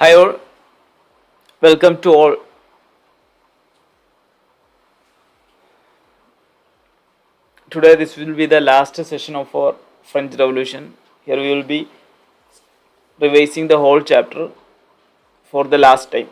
Hi all, welcome to all. Today this will be the last session of our French Revolution. Here we will be revising the whole chapter for the last time.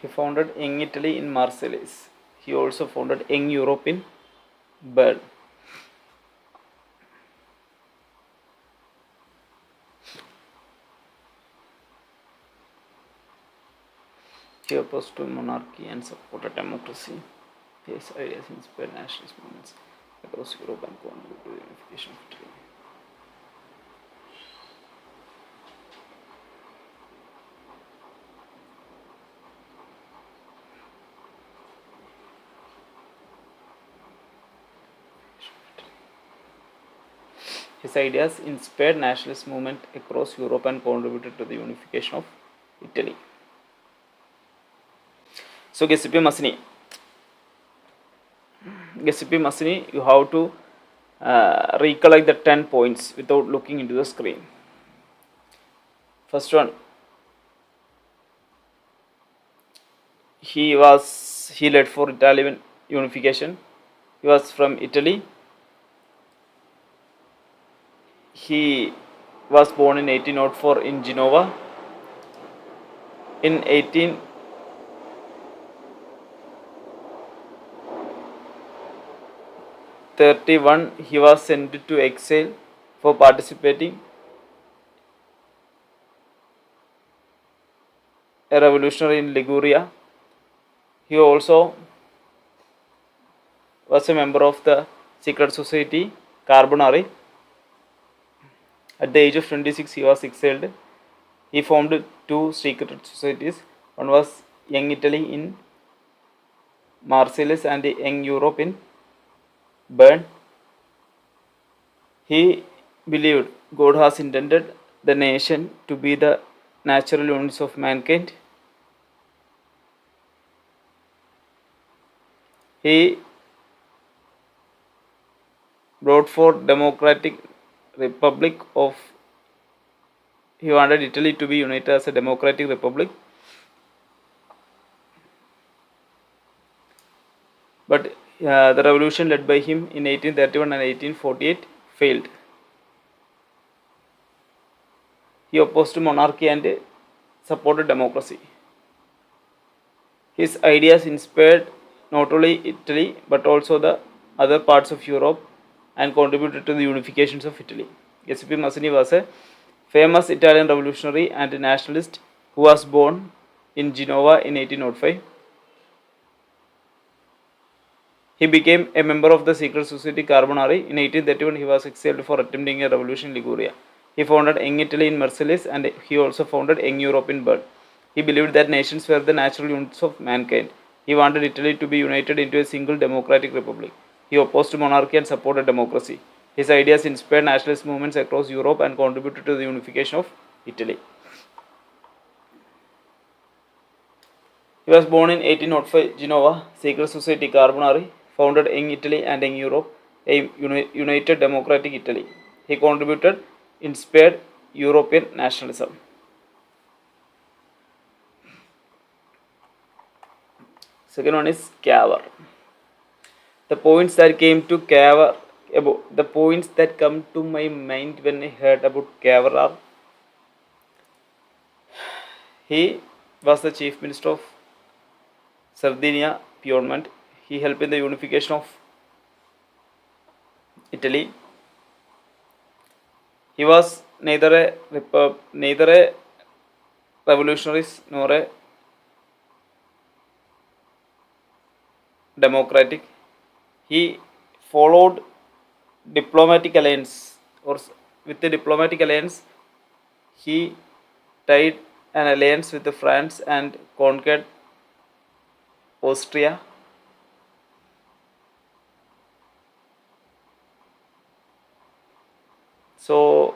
He founded Young Italy in Marseilles. He also founded Young Europe in Bern. He opposed to monarchy and supported democracy. His ideas inspired nationalist movements across Europe and contributed to the unification of Italy. His ideas inspired nationalist movement across Europe and contributed to the unification of Italy. So Giuseppe Mazzini, you have to recollect the 10 points without looking into the screen. First one, he led for Italian unification. He was from Italy. He was born in 1804 in Genova. In 1831, he was sent to exile for participating a revolutionary in Liguria. He also was a member of the secret society Carbonari. At the age of 26, he was exiled. He formed two secret societies. One was Young Italy in Marseilles and Young Europe in Bern. He believed God has intended the nation to be the natural units of mankind. He brought for democratic republic of. He wanted Italy to be united as a democratic republic. The revolution led by him in 1831 and 1848 failed. He opposed monarchy and supported democracy. His ideas inspired not only Italy but also the other parts of Europe and contributed to the unifications of Italy. Cbse Mazzini was a famous Italian revolutionary and nationalist who was born in Genoa in 1805. He became a member of the secret society Carbonari. In 1831, he was exiled for attempting a revolution in Liguria. He founded Young Italy in Marseilles and he also founded Young Europe in Bern. He believed that nations were the natural units of mankind. He wanted Italy to be united into a single democratic republic. He opposed monarchy and supported democracy. His ideas inspired nationalist movements across Europe and contributed to the unification of Italy. He was born in 1805, Genoa, secret society Carbonari, founded Young Italy and Young Europe, a united democratic Italy. He contributed, inspired European nationalism. Second one is Cavour. The points that come to my mind when I heard about Cavour are: he was the chief minister of Sardinia, Piedmont. He helped in the unification of Italy. He was neither a revolutionary nor a democratic. He followed diplomatic alliance, or with the diplomatic alliance, he tied an alliance with France and conquered Austria. So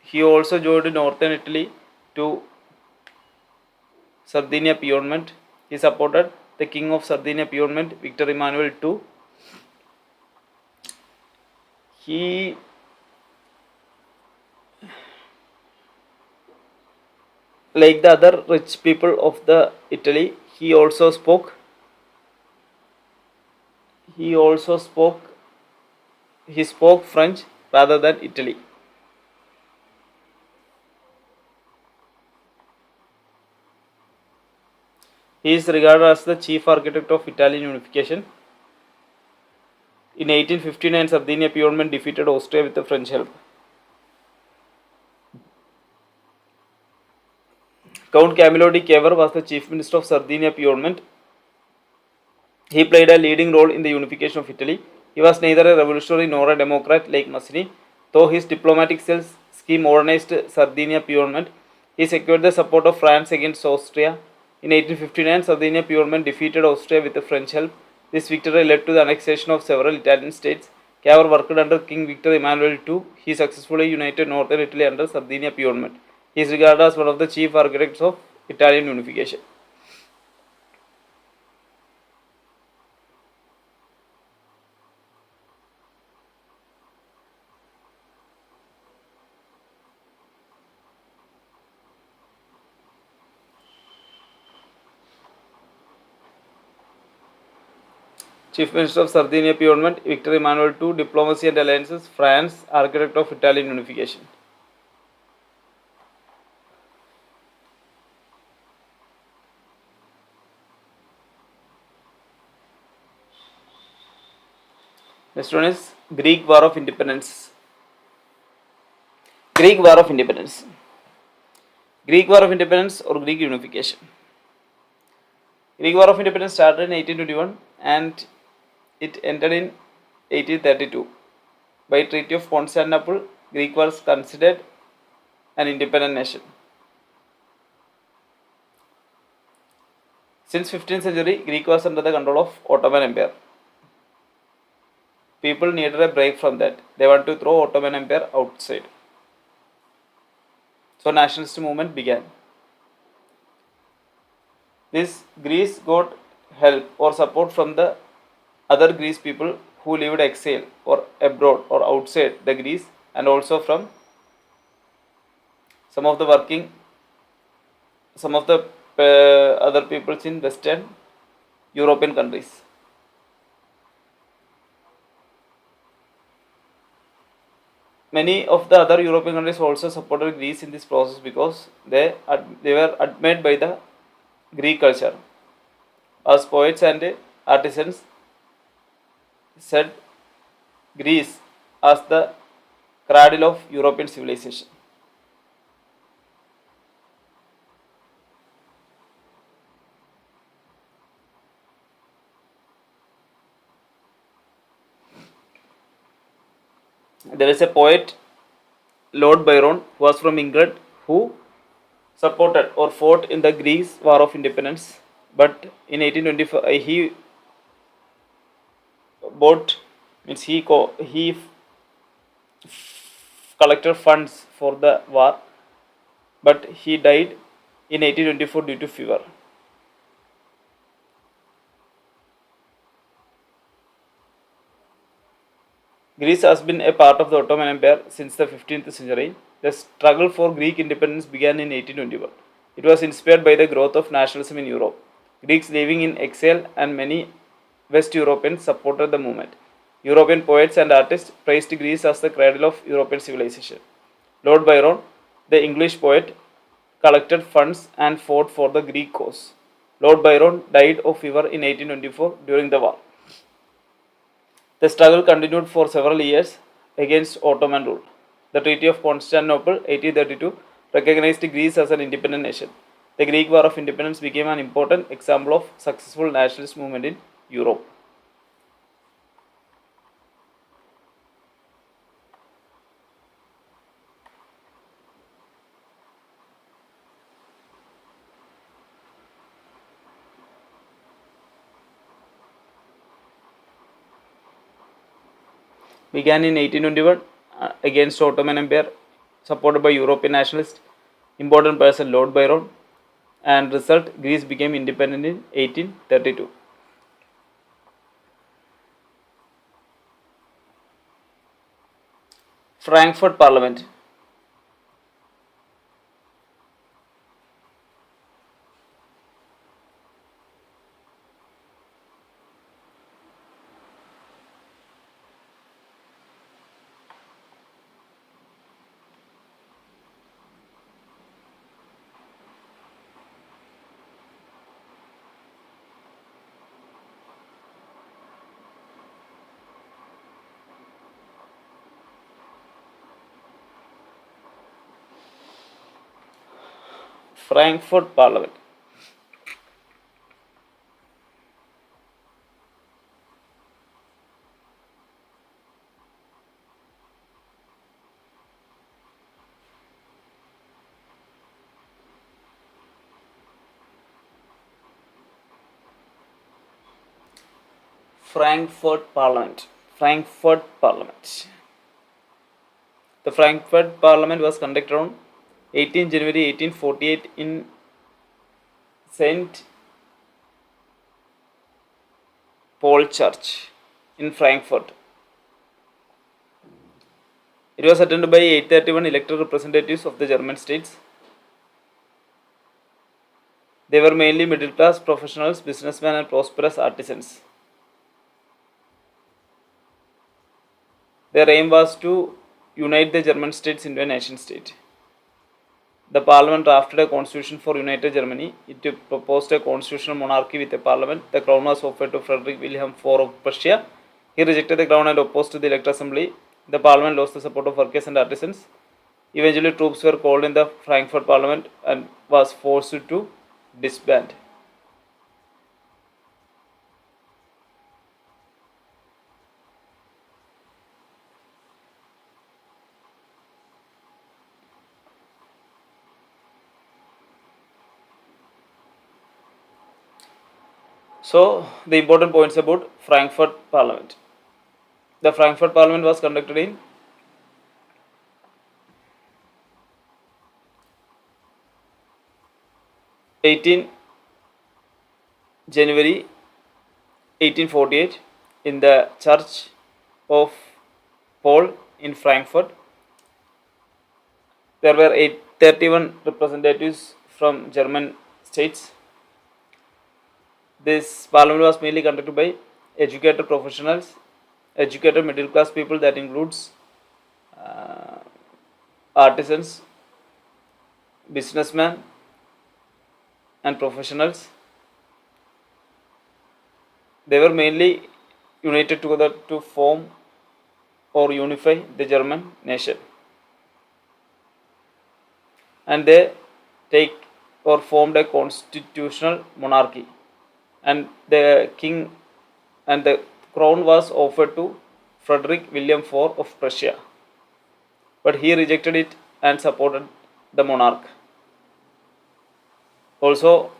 he also joined northern Italy to Sardinia Piedmont. He supported the king of Sardinia Piedmont, Victor Emmanuel II. He like the other rich people of the Italy, he also spoke French rather than Italy. He is regarded as the chief architect of Italian unification. In 1859, Sardinia Piedmont defeated Austria with the French help. Count Camillo di Cavour was the chief minister of Sardinia Piedmont. He played a leading role in the unification of Italy. He was neither a revolutionary nor a democrat like Mazzini, though his diplomatic scheme modernized Sardinia Piedmont. He secured the support of France against Austria. In 1859, Sardinia Piedmont defeated Austria with the French help. This victory led to the annexation of several Italian states. Cavour worked under King Victor Emmanuel II. He successfully united northern Italy under Sardinia Piedmont. He is regarded as one of the chief architects of Italian unification. Chief Minister of Sardinia Piedmont, Victor Emmanuel II, Diplomacy and Alliances, France, architect of Italian unification. Next one is Greek War of Independence. Greek War of Independence. Greek War of Independence or Greek Unification. Greek War of Independence started in 1821 and it ended in 1832. By Treaty of Constantinople, Greek was considered an independent nation. Since 15th century, Greek was under the control of Ottoman Empire. People needed a break from that. They wanted to throw Ottoman Empire outside. So nationalist movement began. This Greece got help or support from the other Greece people who lived exile or abroad or outside the Greece, and also from some of the other peoples in Western European countries. Many of the other European countries also supported Greece in this process because they were admired by the Greek culture. As poets and artisans said Greece as the cradle of European civilization. There is a poet, Lord Byron, who was from England, who supported or fought in the Greece War of Independence. But in 1824, he bought means he collected funds for the war, but he died in 1824 due to fever. Greece has been a part of the Ottoman Empire since the 15th century. The struggle for Greek independence began in 1821. It was inspired by the growth of nationalism in Europe. Greeks living in exile and many West Europeans supported the movement. European poets and artists praised Greece as the cradle of European civilization. Lord Byron, the English poet, collected funds and fought for the Greek cause. Lord Byron died of fever in 1824 during the war. The struggle continued for several years against Ottoman rule. The Treaty of Constantinople, 1832, recognized Greece as an independent nation. The Greek War of Independence became an important example of successful nationalist movement in Europe. Began in 1821 against Ottoman Empire, supported by European nationalists, important person Lord Byron, and result Greece became independent in 1832. Frankfurt Parliament. Frankfurt Parliament. Frankfurt Parliament. Frankfurt Parliament. The Frankfurt Parliament was conducted on 18 January 1848 in St. Paul Church in Frankfurt. It was attended by 831 elected representatives of the German states. They were mainly middle class professionals, businessmen, and prosperous artisans. Their aim was to unite the German states into a nation state. The parliament drafted a constitution for united Germany. It proposed a constitutional monarchy with a parliament. The crown was offered to Frederick Wilhelm IV of Prussia. He rejected the crown and opposed to the electoral assembly. The parliament lost the support of workers and artisans. Eventually, troops were called in the Frankfurt parliament and was forced to disband. So, the important points about Frankfurt Parliament. The Frankfurt Parliament was conducted in 18 January 1848 in the Church of Paul in Frankfurt. There were 31 representatives from German states. This parliament was mainly conducted by educated professionals, educated middle class people, that includes artisans, businessmen, and professionals. They were mainly united together to form or unify the German nation, and they take or formed a constitutional monarchy, and the king and the crown was offered to Frederick William IV of Prussia, but he rejected it and supported the monarch. Also,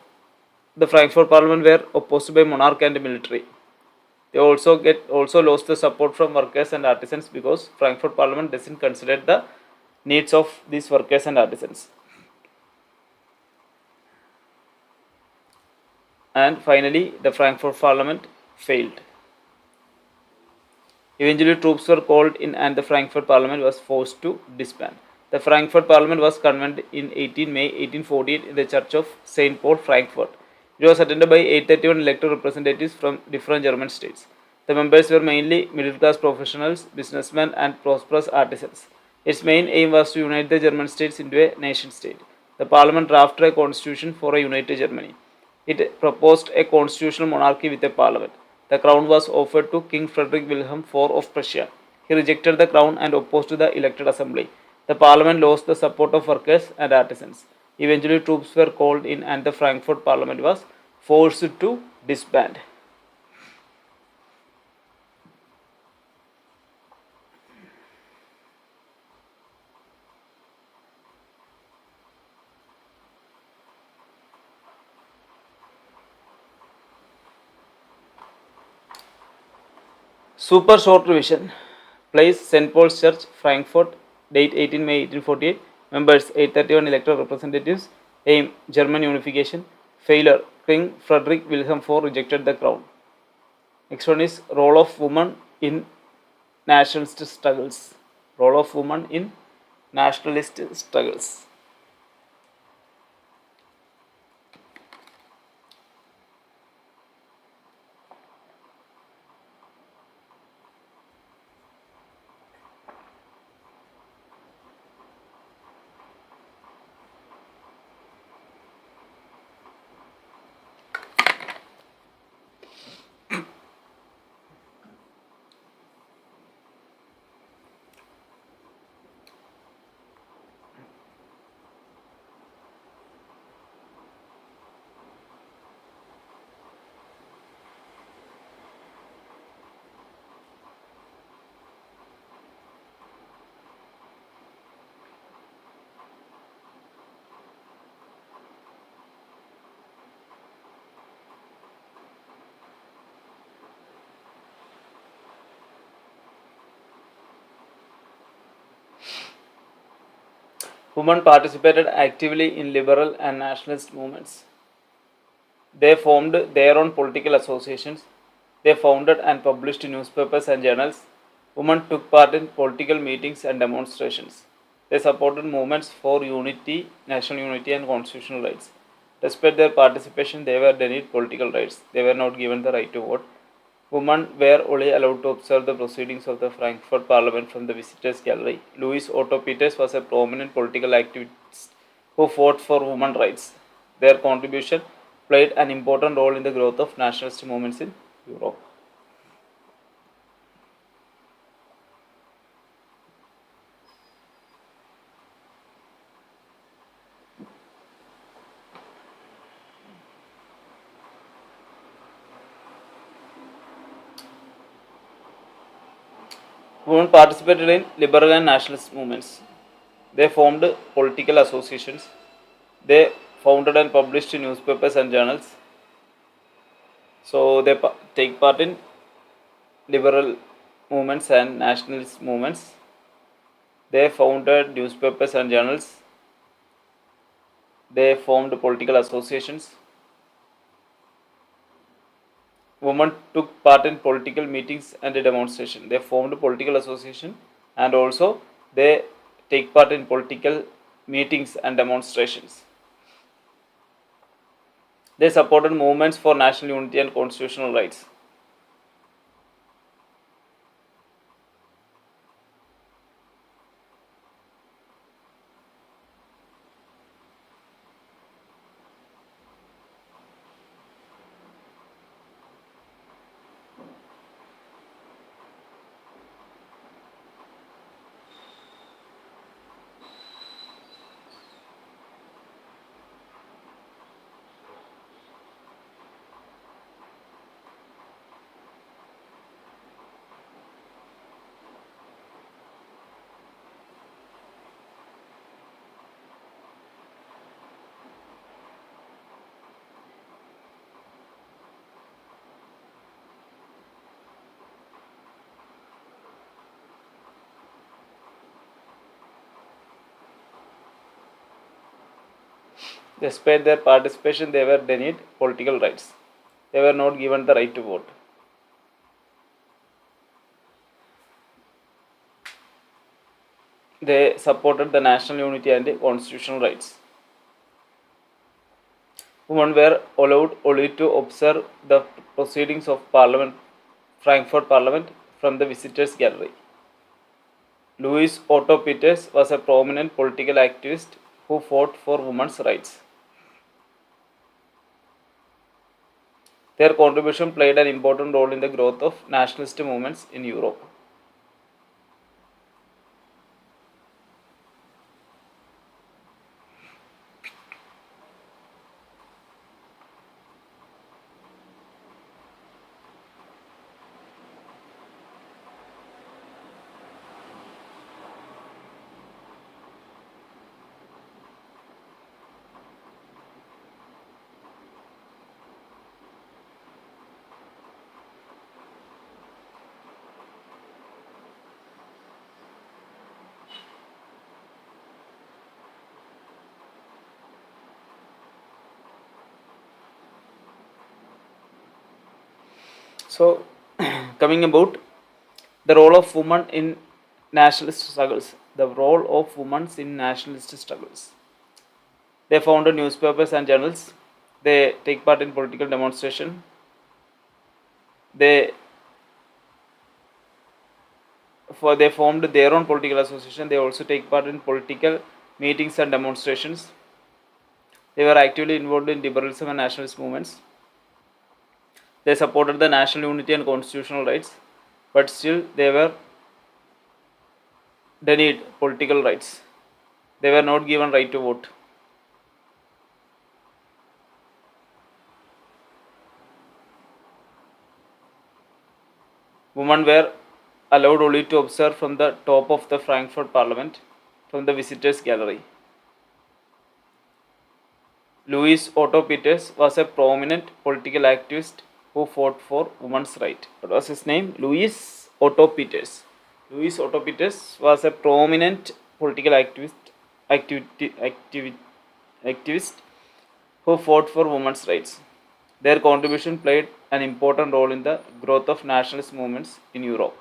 the Frankfurt Parliament were opposed by monarch and military. They also lost the support from workers and artisans because Frankfurt Parliament doesn't consider the needs of these workers and artisans. And finally, the Frankfurt Parliament failed. Eventually, troops were called in and the Frankfurt Parliament was forced to disband. The Frankfurt Parliament was convened in 18 May 1848 in the Church of St. Paul, Frankfurt. It was attended by 831 elected representatives from different German states. The members were mainly middle-class professionals, businessmen, and prosperous artisans. Its main aim was to unite the German states into a nation-state. The Parliament drafted a constitution for a united Germany. It proposed a constitutional monarchy with a parliament. The crown was offered to King Frederick Wilhelm IV of Prussia. He rejected the crown and opposed the elected assembly. The parliament lost the support of workers and artisans. Eventually, troops were called in and the Frankfurt Parliament was forced to disband. Super short revision. Place St. Paul's Church, Frankfurt, date 18 May 1848. Members 831 elected representatives. Aim German unification. Failure King Frederick Wilhelm IV rejected the crown. Next one is role of women in nationalist struggles. Role of women in nationalist struggles. Women participated actively in liberal and nationalist movements. They formed their own political associations. They founded and published newspapers and journals. Women took part in political meetings and demonstrations. They supported movements for unity, national unity, and constitutional rights. Despite their participation, they were denied political rights. They were not given the right to vote. Women were only allowed to observe the proceedings of the Frankfurt Parliament from the visitors' gallery. Louis Otto Peters was a prominent political activist who fought for women's rights. Their contribution played an important role in the growth of nationalist movements in Europe. Women participated in liberal and nationalist movements. They formed political associations. They founded and published newspapers and journals. So they take part in liberal movements and nationalist movements. They founded newspapers and journals. They formed political associations. Women took part in political meetings and demonstrations. They formed a political association and also they take part in political meetings and demonstrations. They supported movements for national unity and constitutional rights. Despite their participation, they were denied political rights. They were not given the right to vote. They supported the national unity and constitutional rights. Women were allowed only to observe the proceedings of Frankfurt Parliament from the visitors' gallery. Louis Otto Peters was a prominent political activist who fought for women's rights. Their contribution played an important role in the growth of nationalist movements in Europe. So, coming about the role of women in nationalist struggles. The role of women in nationalist struggles. They founded newspapers and journals. They take part in political demonstration. They they formed their own political association. They also take part in political meetings and demonstrations. They were actively involved in liberalism and nationalist movements. They supported the national unity and constitutional rights, but still they were denied political rights. They were not given right to vote. Women were allowed only to observe from the top of the Frankfurt Parliament from the visitors' gallery. Louis Otto Peters was a prominent political activist who fought for women's rights. What was his name? Louis Otto Peters. Louis Otto Peters was a prominent political activist who fought for women's rights. Their contribution played an important role in the growth of nationalist movements in Europe.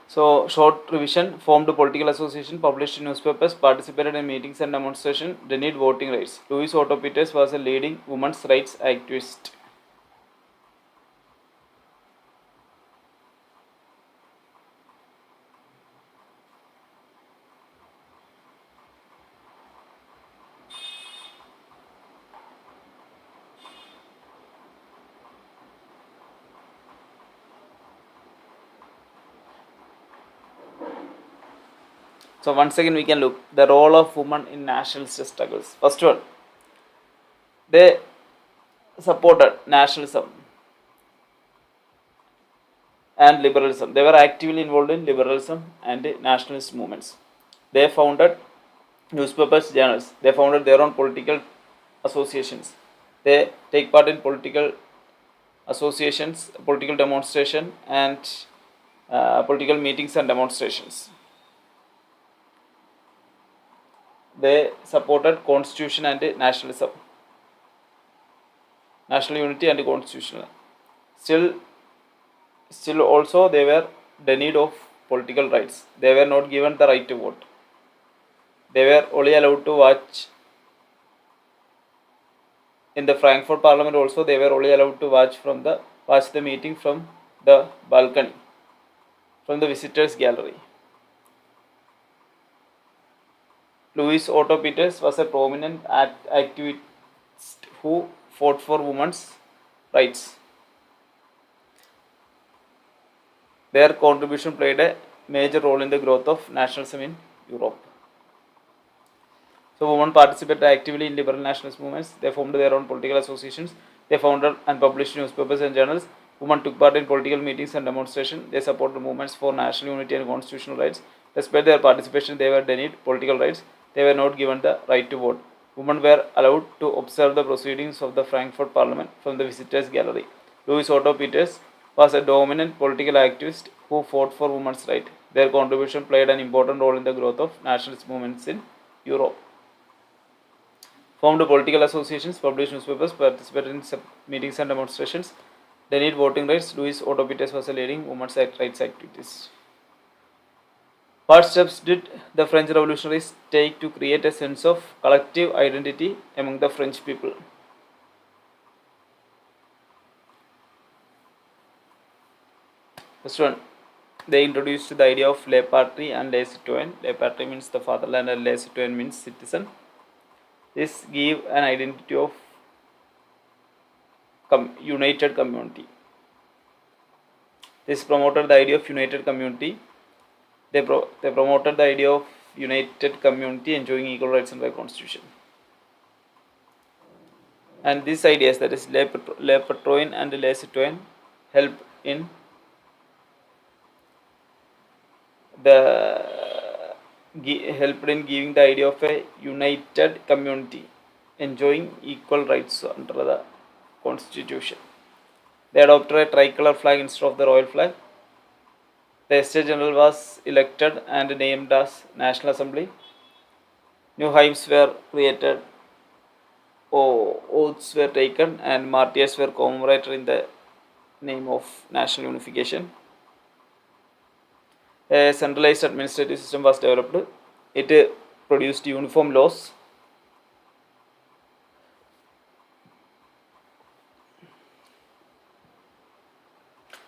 So, short revision: formed a political association, published newspapers, participated in meetings and demonstrations, denied voting rights. Louis Otto Peters was a leading women's rights activist. So, once again, we can look the role of women in nationalist struggles. First one, they supported nationalism and liberalism. They were actively involved in liberalism and nationalist movements. They founded newspapers, journals. They founded their own political associations. They take part in political associations, political demonstration, and political meetings and demonstrations. They supported constitution and nationalism, national unity and constitutional. Still also they were denied of political rights. They were not given the right to vote. They were only allowed to watch in the Frankfurt Parliament. Also, they were only allowed to watch the meeting from the balcony, from the visitors' gallery. Louis Otto Peters was a prominent activist who fought for women's rights. Their contribution played a major role in the growth of nationalism in Europe. So women participated actively in liberal nationalist movements. They formed their own political associations. They founded and published newspapers and journals. Women took part in political meetings and demonstrations. They supported movements for national unity and constitutional rights. Despite their participation, they were denied political rights. They were not given the right to vote. Women were allowed to observe the proceedings of the Frankfurt Parliament from the visitors' gallery. Louis Otto Peters was a dominant political activist who fought for women's rights. Their contribution played an important role in the growth of nationalist movements in Europe. Formed political associations, published newspapers, participated in meetings and demonstrations. They need voting rights. Louis Otto Peters was a leading women's rights activist. What steps did the French revolutionaries take to create a sense of collective identity among the French people? First one, they introduced the idea of le patrie and le citoyen. Le patrie means the fatherland and le citoyen means citizen. This gave an identity of united community. This promoted the idea of united community. They promoted the idea of united community enjoying equal rights under the constitution. And these ideas, that is le patron and le citoyen, help in helped in giving the idea of a united community enjoying equal rights under the constitution. They adopted a tricolor flag instead of the royal flag. The States General was elected and named as National Assembly. New hymns were created, oaths were taken, and martyrs were commemorated in the name of national unification. A centralized administrative system was developed. It produced uniform laws.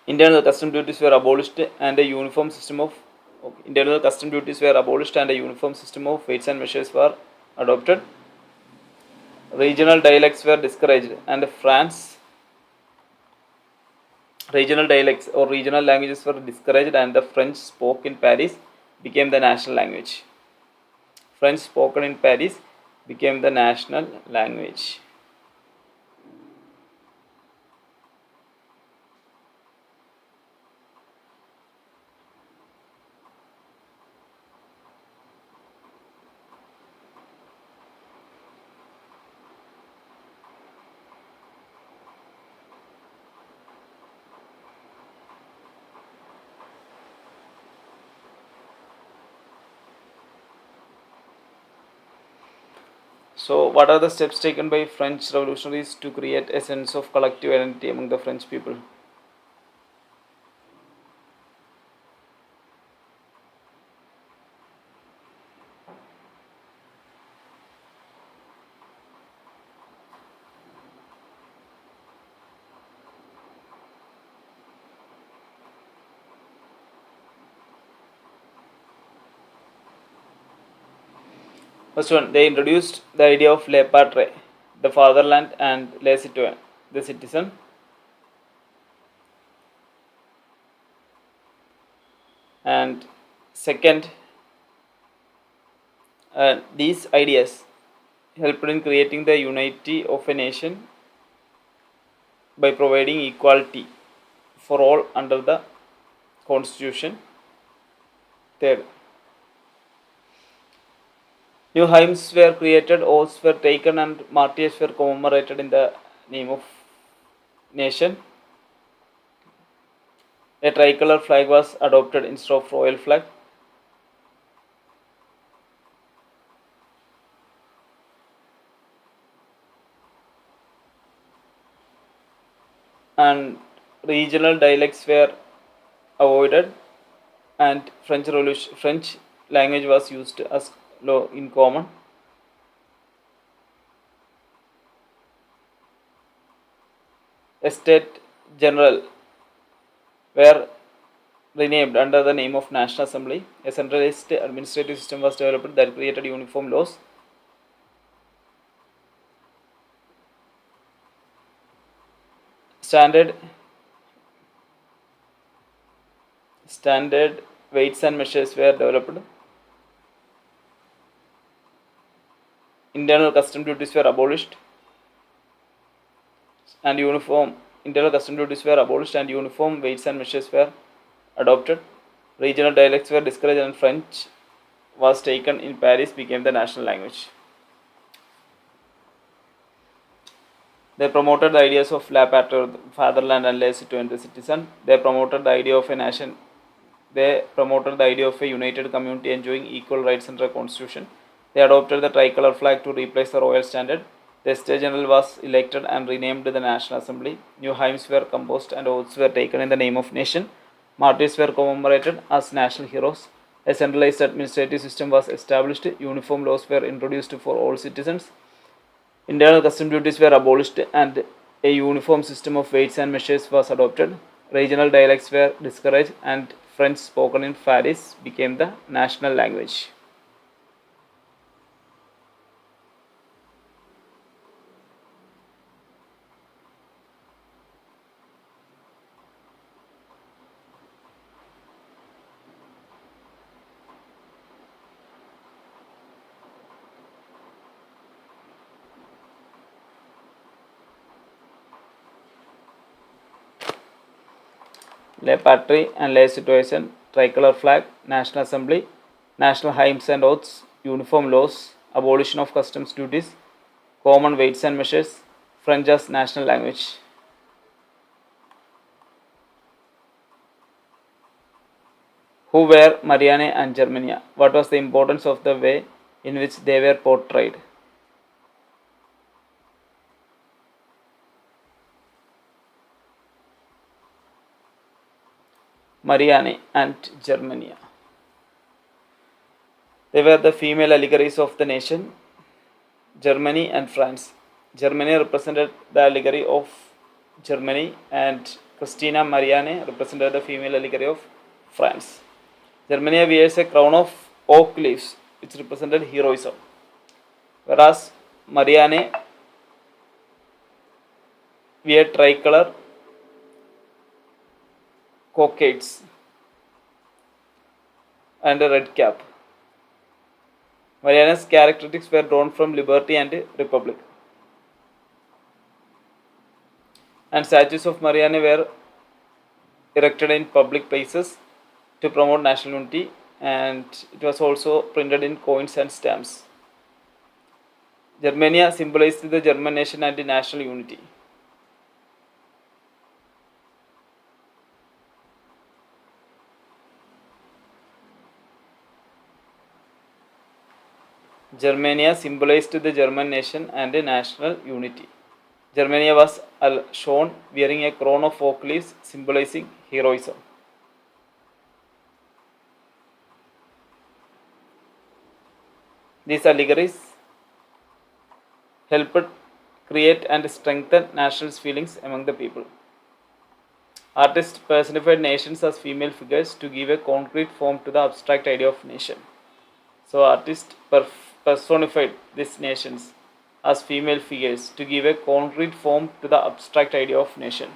Internal custom duties were abolished and a uniform system of weights and measures were adopted. Regional dialects were discouraged, and regional dialects or regional languages were discouraged, and the French spoken in Paris became the national language. French spoken in Paris became the national language. So, what are the steps taken by French revolutionaries to create a sense of collective identity among the French people? First one, they introduced the idea of le patrie, the fatherland, and le citoyen, the citizen. And second, these ideas helped in creating the unity of a nation by providing equality for all under the constitution. Third, new hymns were created, oaths were taken, and martyrs were commemorated in the name of nation. A tricolor flag was adopted instead of royal flag. And regional dialects were avoided, and French language was used as law in common. A state general were renamed under the name of National Assembly. A centralized administrative system was developed that created uniform laws. Standard weights and measures were developed. Internal custom duties were abolished and uniform weights and measures were adopted. Regional dialects were discouraged and French was taken in Paris became the national language. They promoted the ideas of la patria, fatherland, and le citoyen, citizen. They promoted the idea of a nation. They promoted the idea of a united community enjoying equal rights under the constitution. They adopted the tricolor flag to replace the royal standard. The States General was elected and renamed the National Assembly. New hymns were composed and oaths were taken in the name of nation. Martyrs were commemorated as national heroes. A centralized administrative system was established. Uniform laws were introduced for all citizens. Internal custom duties were abolished and a uniform system of weights and measures was adopted. Regional dialects were discouraged and French spoken in Paris became the national language. Le Patrie and Le Citoyen, tricolor flag, National Assembly, national hymns and oaths, uniform laws, abolition of customs duties, common weights and measures, French as national language. Who were Marianne and Germania? What was the importance of the way in which they were portrayed? Marianne and Germania. They were the female allegories of the nation, Germany and France. Germany represented the allegory of Germany and Christina Marianne represented the female allegory of France. Germany wears a crown of oak leaves which represented heroism, whereas Marianne wear tricolor cockades and a red cap. Marianne's characteristics were drawn from liberty and republic. And statues of Marianne were erected in public places to promote national unity, and it was also printed in coins and stamps. Germania symbolized the German nation and the national unity. Germania symbolized the German nation and the national unity. Germania was shown wearing a crown of oak leaves symbolizing heroism. These allegories helped create and strengthen national feelings among the people. Artists personified nations as female figures to give a concrete form to the abstract idea of nation. So artists personified these nations as female figures to give a concrete form to the abstract idea of nation.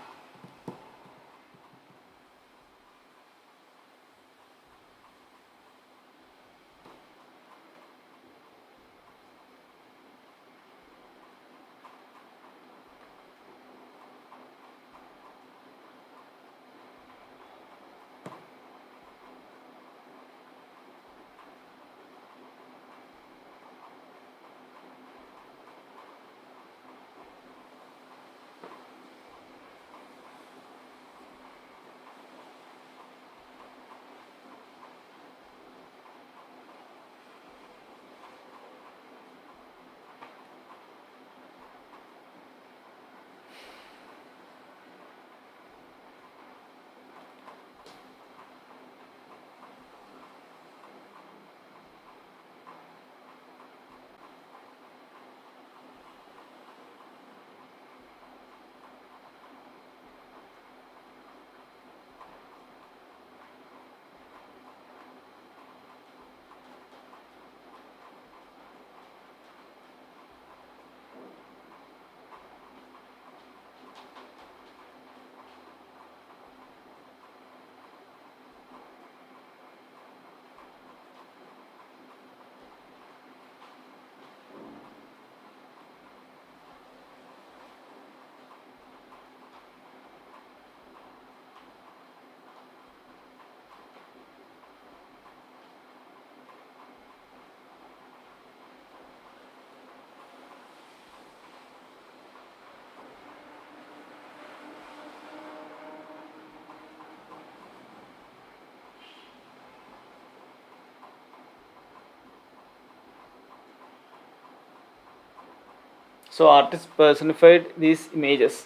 So artists personified these images.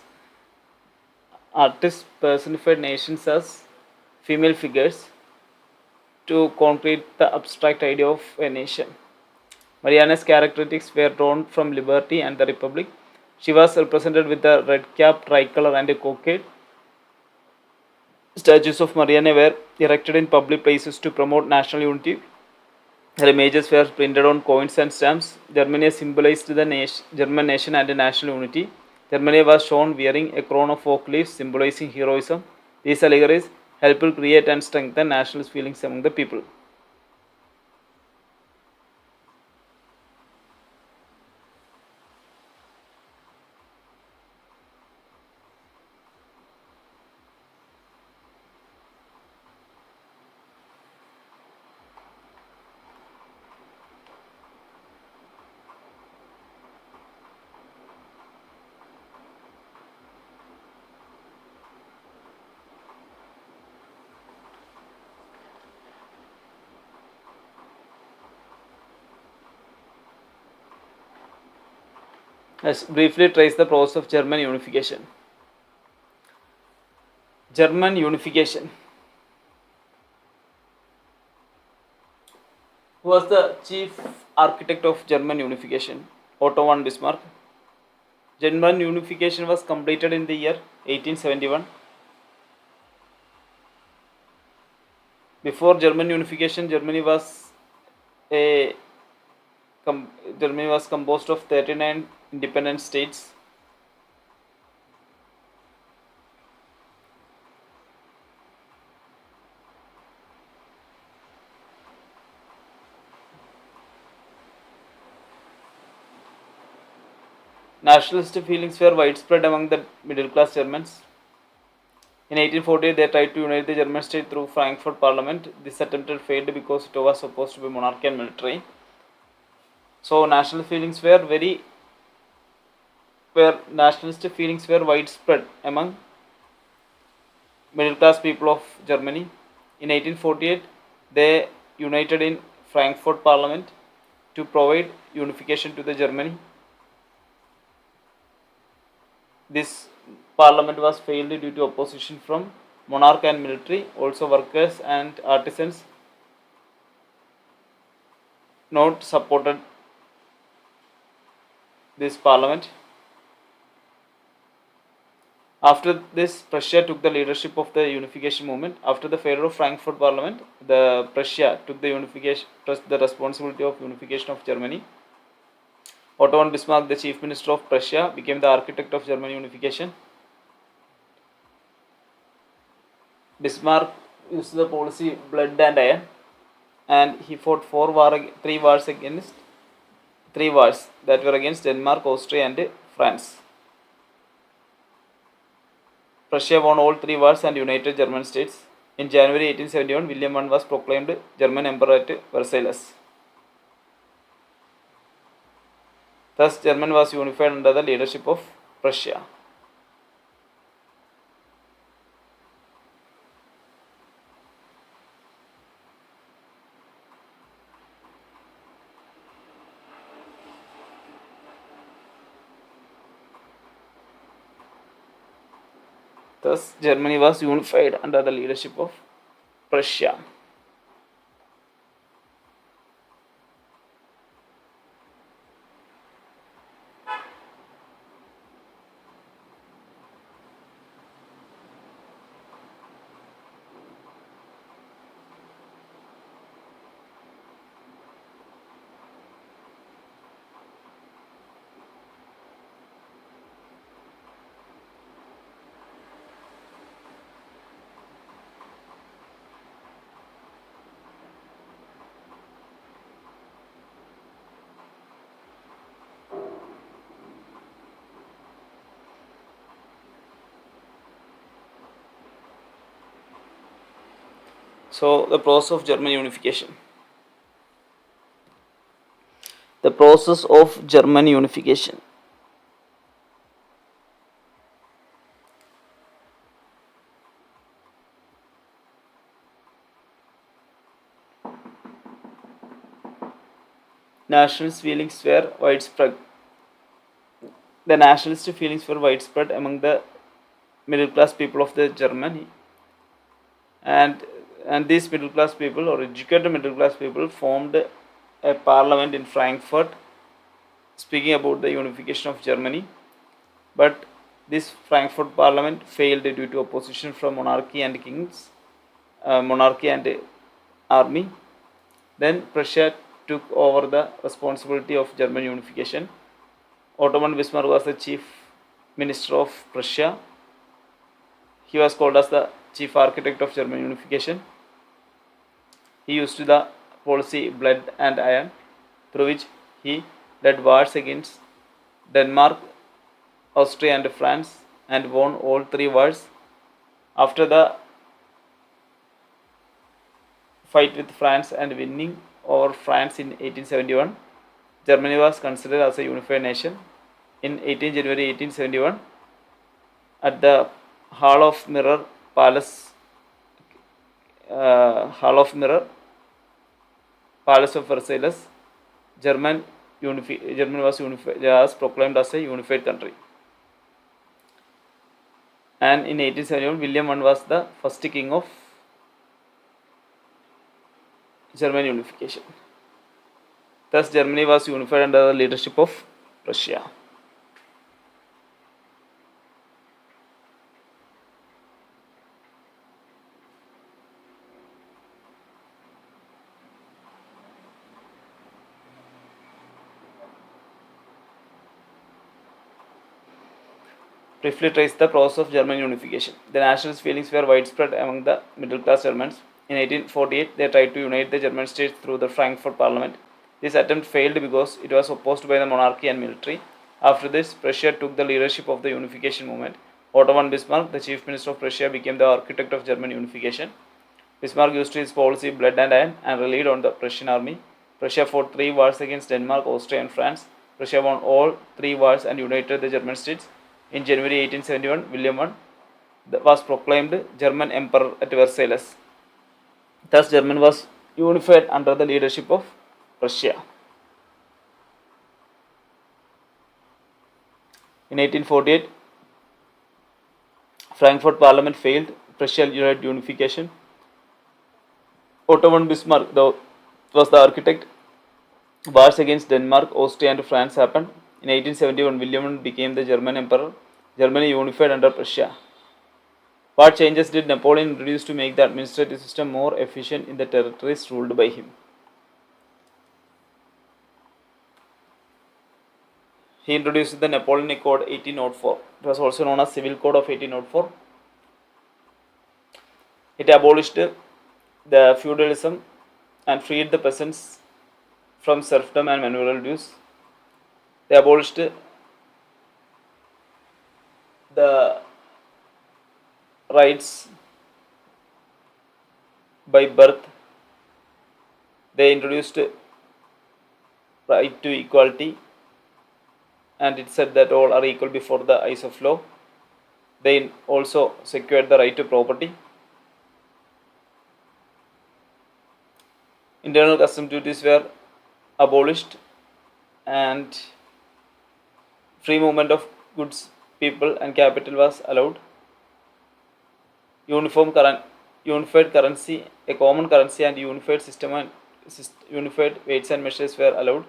Artists personified nations as female figures to concrete the abstract idea of a nation. Mariana's characteristics were drawn from liberty and the republic. She was represented with the red cap, tricolor, and a cockade. Statues of Mariana were erected in public places to promote national unity. Her images were printed on coins and stamps. Germany symbolized the German nation and national unity. Germany was shown wearing a crown of oak leaves symbolizing heroism. These allegories helped create and strengthen nationalist feelings among the people. Let's briefly trace the process of German unification. German unification. Who was the chief architect of German unification? Otto von Bismarck. German unification was completed in the year 1871. Before German unification, a Germany was composed of 39 independent states. Nationalist feelings were widespread among the middle class Germans. In 1848, they tried to unite the German state through Frankfurt Parliament. This attempt failed because it was supposed to be monarchy and military. So nationalist feelings were widespread among middle class people of Germany. In 1848, they united in Frankfurt Parliament to provide unification to the Germany. This parliament was failed due to opposition from monarch and military. Also, workers and artisans not supported this parliament. After this, Prussia took the leadership of the unification movement. After the failure of Frankfurt Parliament, the Prussia took the responsibility of unification of Germany. Otto von Bismarck, the chief minister of Prussia, became the architect of German unification. Bismarck used the policy blood and iron, and he fought three wars that were against Denmark, Austria, and France. Prussia won all three wars and united German states. In January 1871, William I was proclaimed German emperor at Versailles. Thus, Germany was unified under the leadership of Prussia. Thus, Germany was unified under the leadership of Prussia. So, the process of German unification. The process of German unification. Nationalist feelings were widespread. The nationalist feelings were widespread among the middle class people of the Germany, and these middle class people, or educated middle class people, formed a parliament in Frankfurt speaking about the unification of Germany. But this Frankfurt parliament failed due to opposition from monarchy and army. Then Prussia took over the responsibility of German unification. Otto von Bismarck was the chief minister of Prussia. He was called as the chief architect of German unification. He used the policy blood and iron, through which he led wars against Denmark, Austria and France, and won all three wars. After the fight with France and winning over France in 1871, Germany was considered as a unified nation. In 18 January 1871, at the Hall of Mirror Palace of Versailles, Germany was proclaimed as a unified country. And in 1871, William I was the first king of German unification. Thus, Germany was unified under the leadership of Prussia. Briefly trace the process of German unification. The nationalist feelings were widespread among the middle class Germans. In 1848, they tried to unite the German states through the Frankfurt Parliament. This attempt failed because it was opposed by the monarchy and military. After this, Prussia took the leadership of the unification movement. Otto von Bismarck, the chief minister of Prussia, became the architect of German unification. Bismarck used his policy blood and iron and relied on the Prussian army. Prussia fought three wars against Denmark, Austria and France. Prussia won all three wars and united the German states. In January 1871, William I was proclaimed German Emperor at Versailles. Thus, Germany was unified under the leadership of Prussia. In 1848, Frankfurt Parliament failed. Prussia led unification. Otto von Bismarck was the architect. Wars against Denmark, Austria and France happened. In 1871, William I became the German Emperor. Germany unified under Prussia. What changes did Napoleon introduce to make the administrative system more efficient in the territories ruled by him? He introduced the Napoleonic Code 1804. It was also known as Civil Code of 1804. It abolished the feudalism and freed the peasants from serfdom and manual dues. They abolished the rights by birth. They introduced right to equality, and it said that all are equal before the eyes of law. They also secured the right to property. Internal custom duties were abolished, and free movement of goods, people and capital was allowed. Unified currency, a common currency and unified system and unified weights and measures were allowed.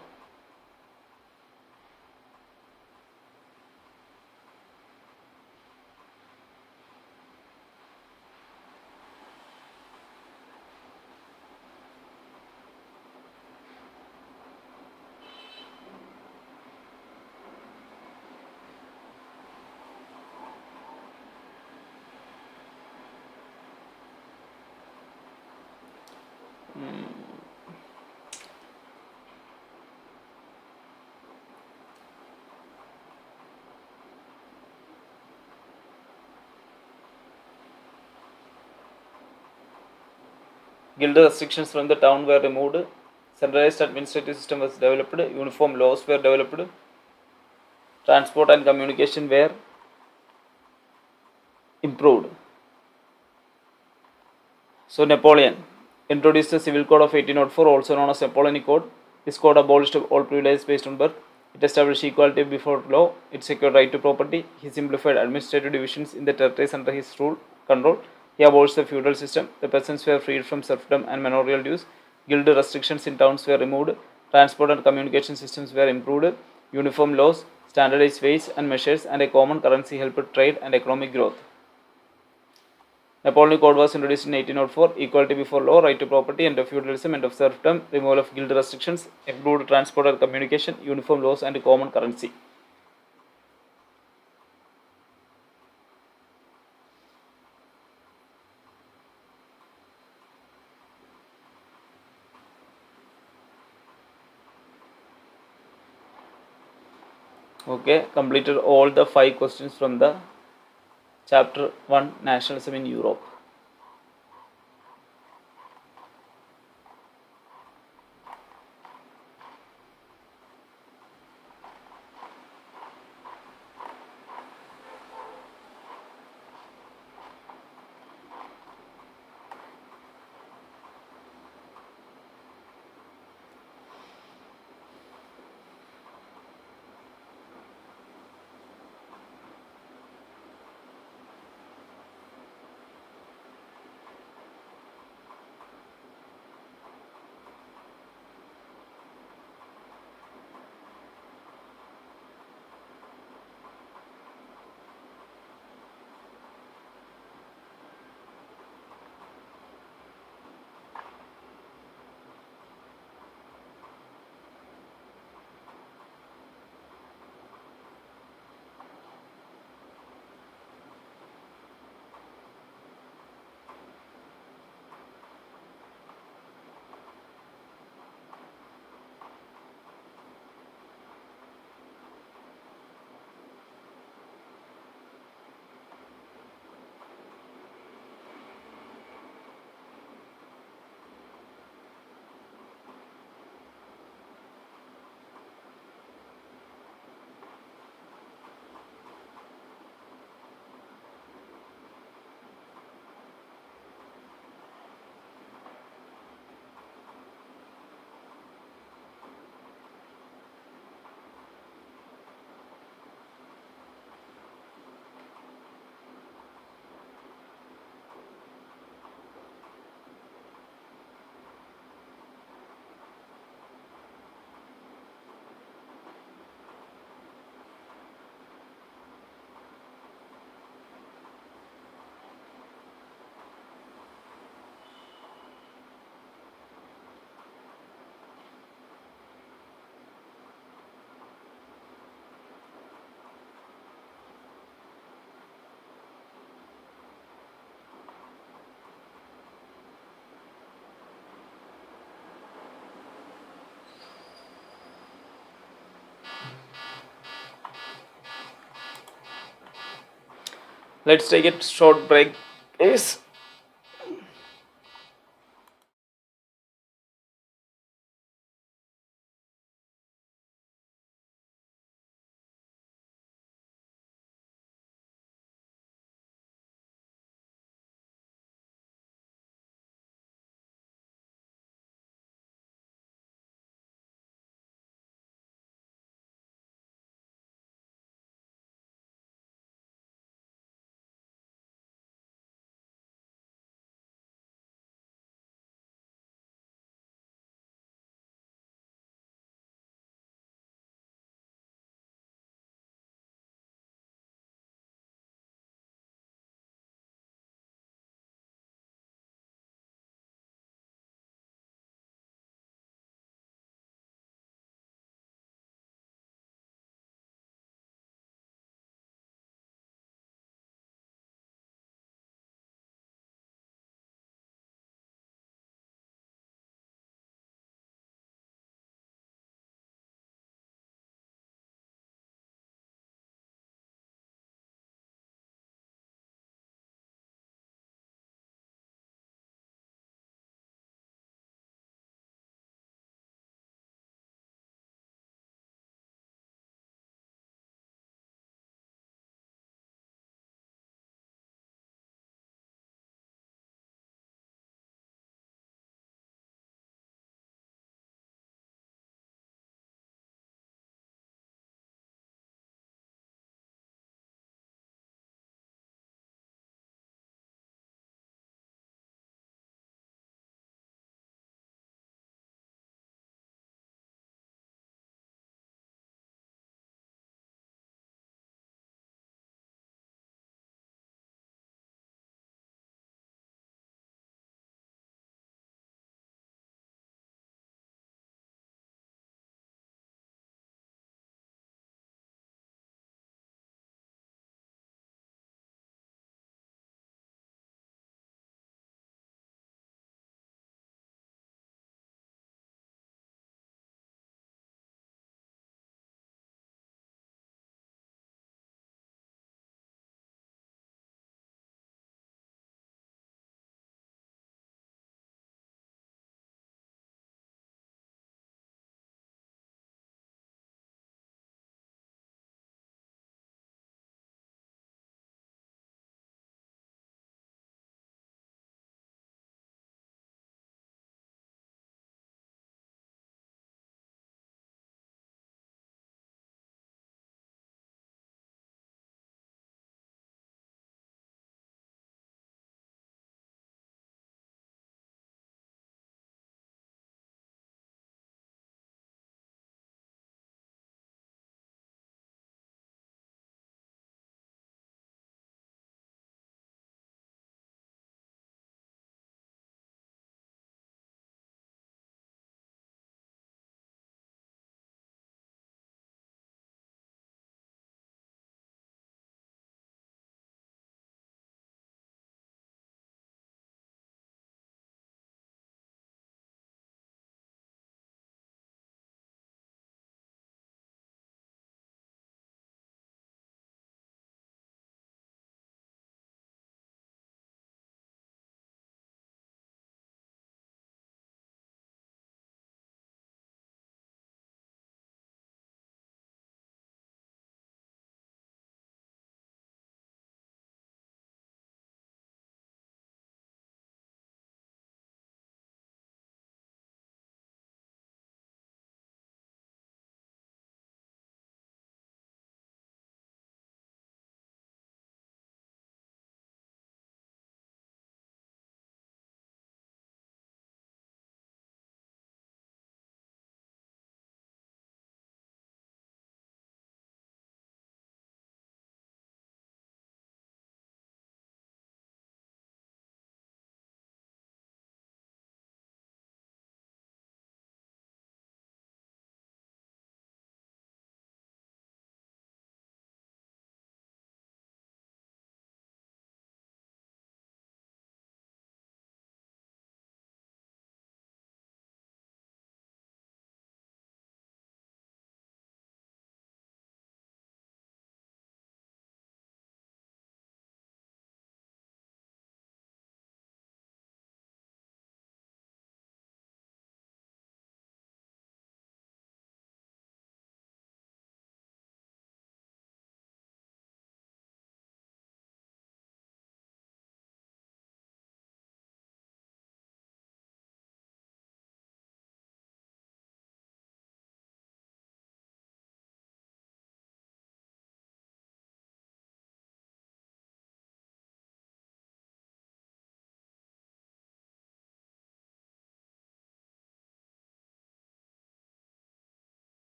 Guild restrictions from the town were removed. Centralized administrative system was developed. Uniform laws were developed. Transport and communication were improved. So Napoleon introduced the Civil Code of 1804, also known as Napoleonic Code. This code abolished all privileges based on birth. It established equality before law. It secured right to property. He simplified administrative divisions in the territories under his rule control. He abolished the feudal system. The peasants were freed from serfdom and manorial dues. Guild restrictions in towns were removed. Transport and communication systems were improved. Uniform laws, standardized weights and measures, and a common currency helped trade and economic growth. Napoleonic Code was introduced in 1804. Equality before law, right to property, end of feudalism, end of serfdom, removal of guild restrictions, improved transport and communication, uniform laws, and common currency. Okay, completed all the 5 questions from the chapter 1 Nationalism in Europe. Let's take a short break. Yes.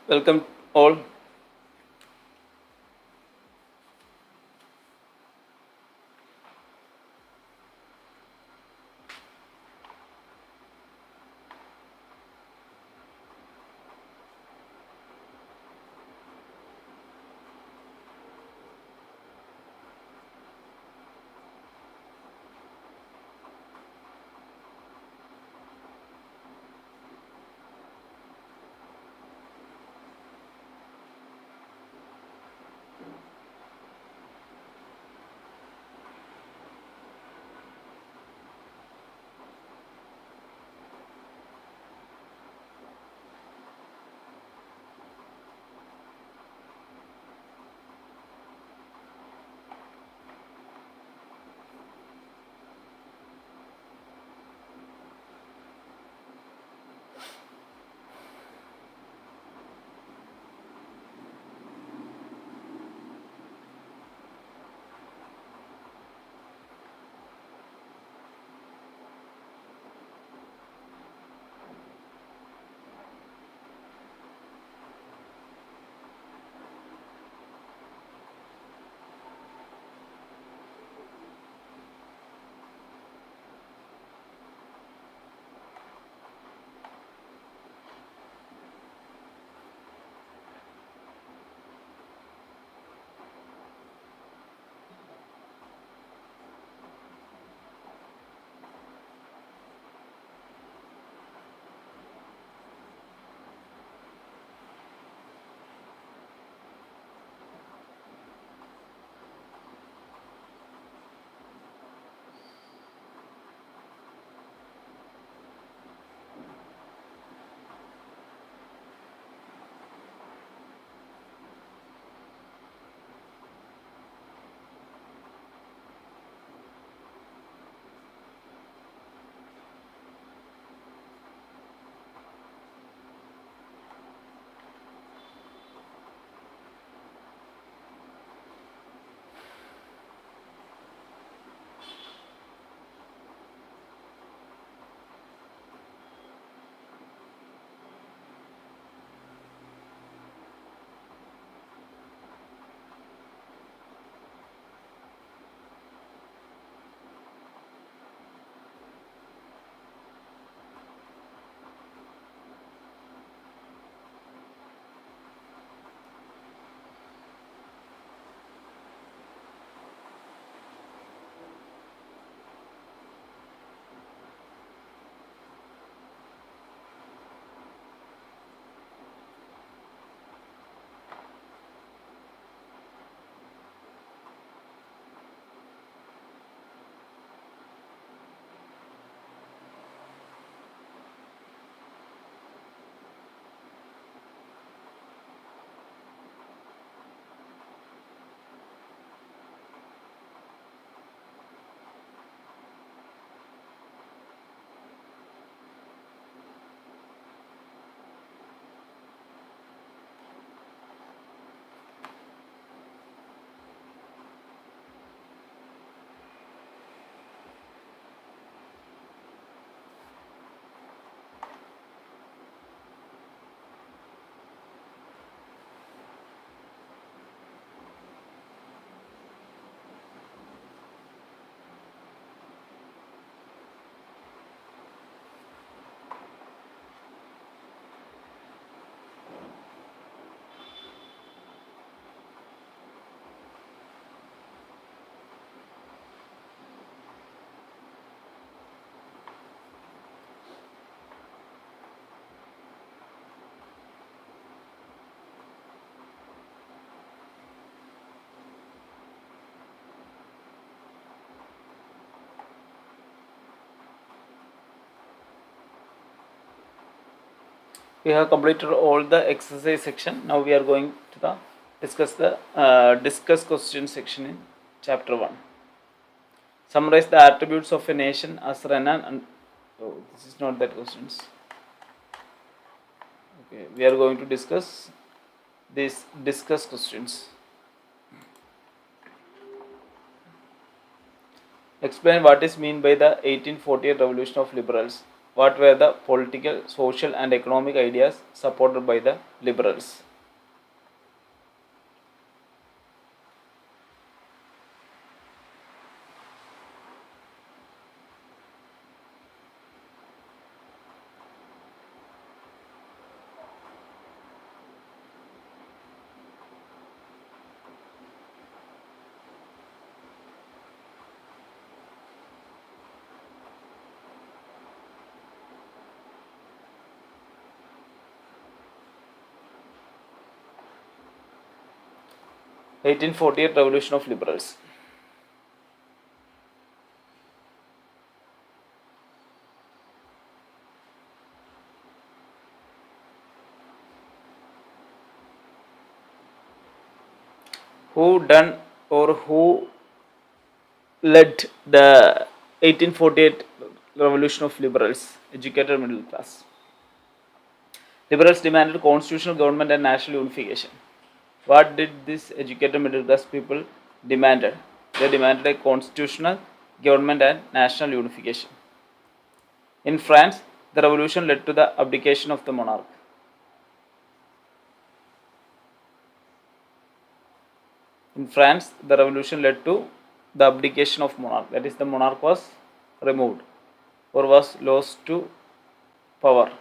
Welcome all. We have completed all the exercise section. Now we are going to the discuss question section in chapter 1. Summarize the attributes of a nation as Renan and this is not that questions. Okay, we are going to discuss these questions. Explain what is meant by the 1848 revolution of liberals. what were the political, social, and economic ideas supported by the liberals? 1848 Revolution of Liberals. Who done or who led the 1848 Revolution of Liberals? Educated middle class. Liberals demanded constitutional government and national unification. What did these educated middle class people demanded? They demanded a constitutional government and national unification. In France, the revolution led to the abdication of the monarch. In France, the revolution led to the abdication of monarch. That is, the monarch was removed or was lost to power.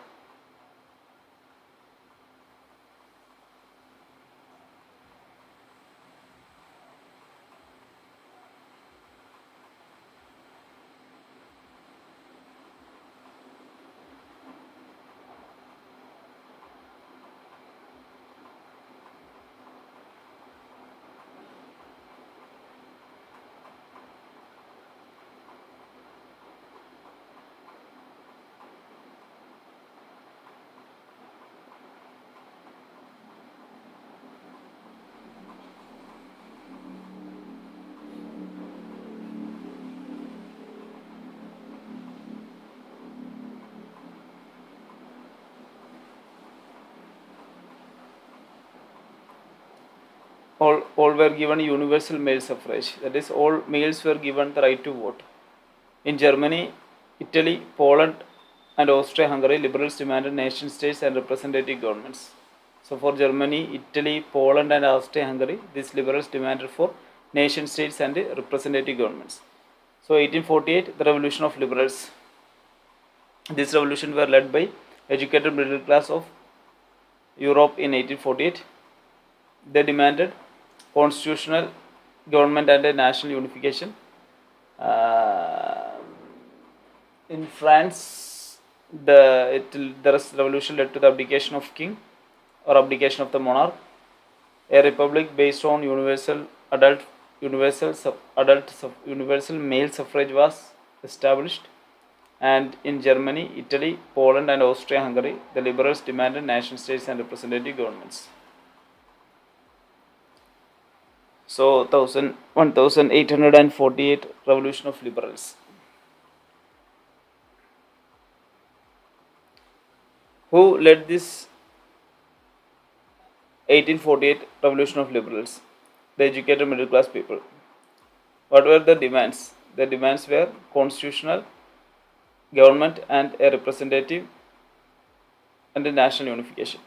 All were given universal male suffrage. That is, all males were given the right to vote. In Germany, Italy, Poland, and Austria-Hungary, liberals demanded nation states and representative governments. So for Germany, Italy, Poland, and Austria-Hungary, these liberals demanded for nation states and representative governments. So 1848, the revolution of liberals. This revolution were led by educated middle class of Europe in 1848. They demanded constitutional government and a national unification. In France, the revolution led to the abdication of king or abdication of the monarch. A republic based on universal male suffrage was established. And in Germany, Italy, Poland, and Austria-Hungary, the liberals demanded nation states and representative governments. So 1848 Revolution of Liberals. Who led this 1848 Revolution of Liberals? The educated middle class people. What were the demands? The demands were constitutional government and a representative and a national unification.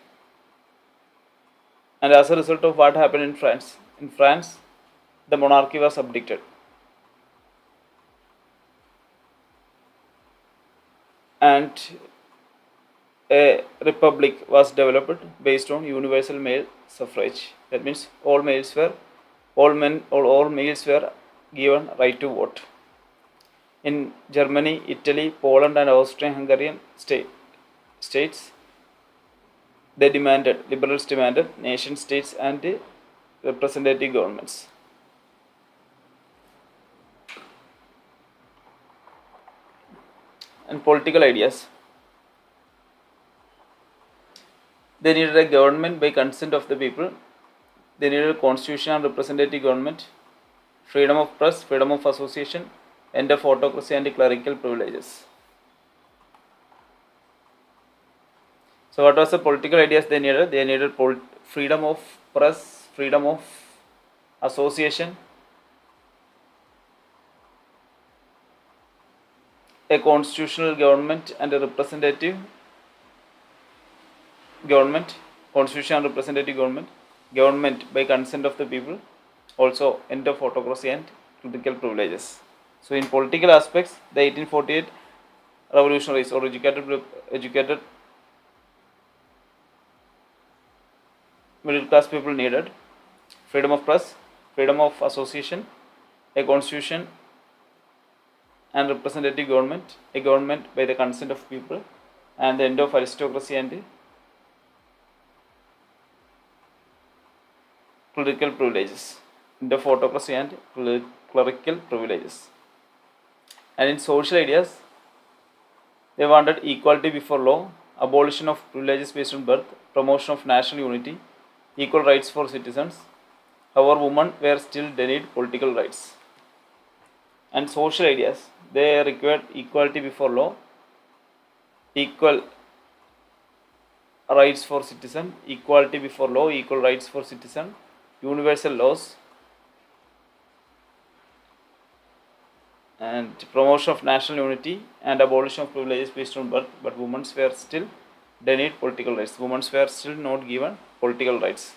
And as a result of what happened in France, the monarchy was abdicated. And a republic was developed based on universal male suffrage. That means all males were given right to vote. In Germany, Italy, Poland, and Austria-Hungarian states, liberals demanded nation states and representative governments. And political ideas. They needed a government by consent of the people. They needed a constitution and representative government, freedom of press, freedom of association, end of autocracy and clerical privileges. So what was the political ideas they needed? They needed freedom of press, freedom of association, a constitutional government and a representative government, constitution and representative government, government by consent of the people, also end of autocracy and political privileges. So in political aspects, the 1848 revolutionaries or educated middle class people needed freedom of press, freedom of association, a constitution and representative government, a government by the consent of people, and the end of aristocracy and clerical privileges, end of autocracy and clerical privileges. And in social ideas, they wanted equality before law, abolition of privileges based on birth, promotion of national unity, equal rights for citizens. However, women were still denied political rights. And social ideas, they required equality before law, equal rights for citizen, equality before law, equal rights for citizen, universal laws, and promotion of national unity and abolition of privileges based on birth, but women were still denied political rights. Women were still not given political rights.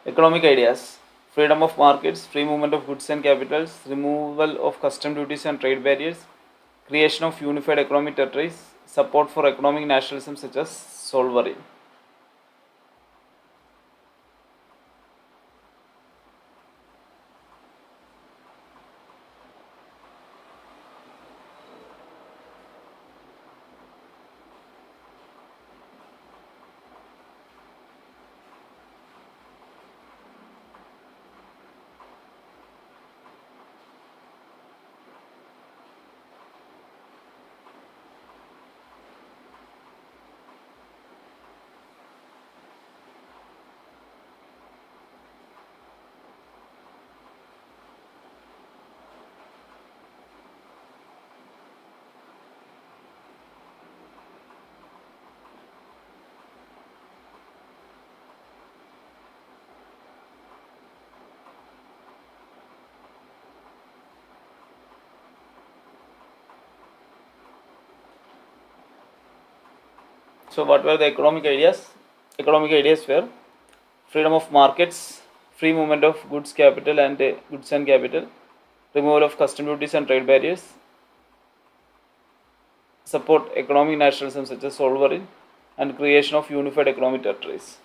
Economic ideas: freedom of markets, free movement of goods and capitals, removal of custom duties and trade barriers, creation of unified economic territories, support for economic nationalism such as sovereign. So, what were the economic ideas? Economic ideas were freedom of markets, free movement of goods and capital, removal of custom duties and trade barriers, support economic nationalism such as sovereign, and creation of unified economic territories.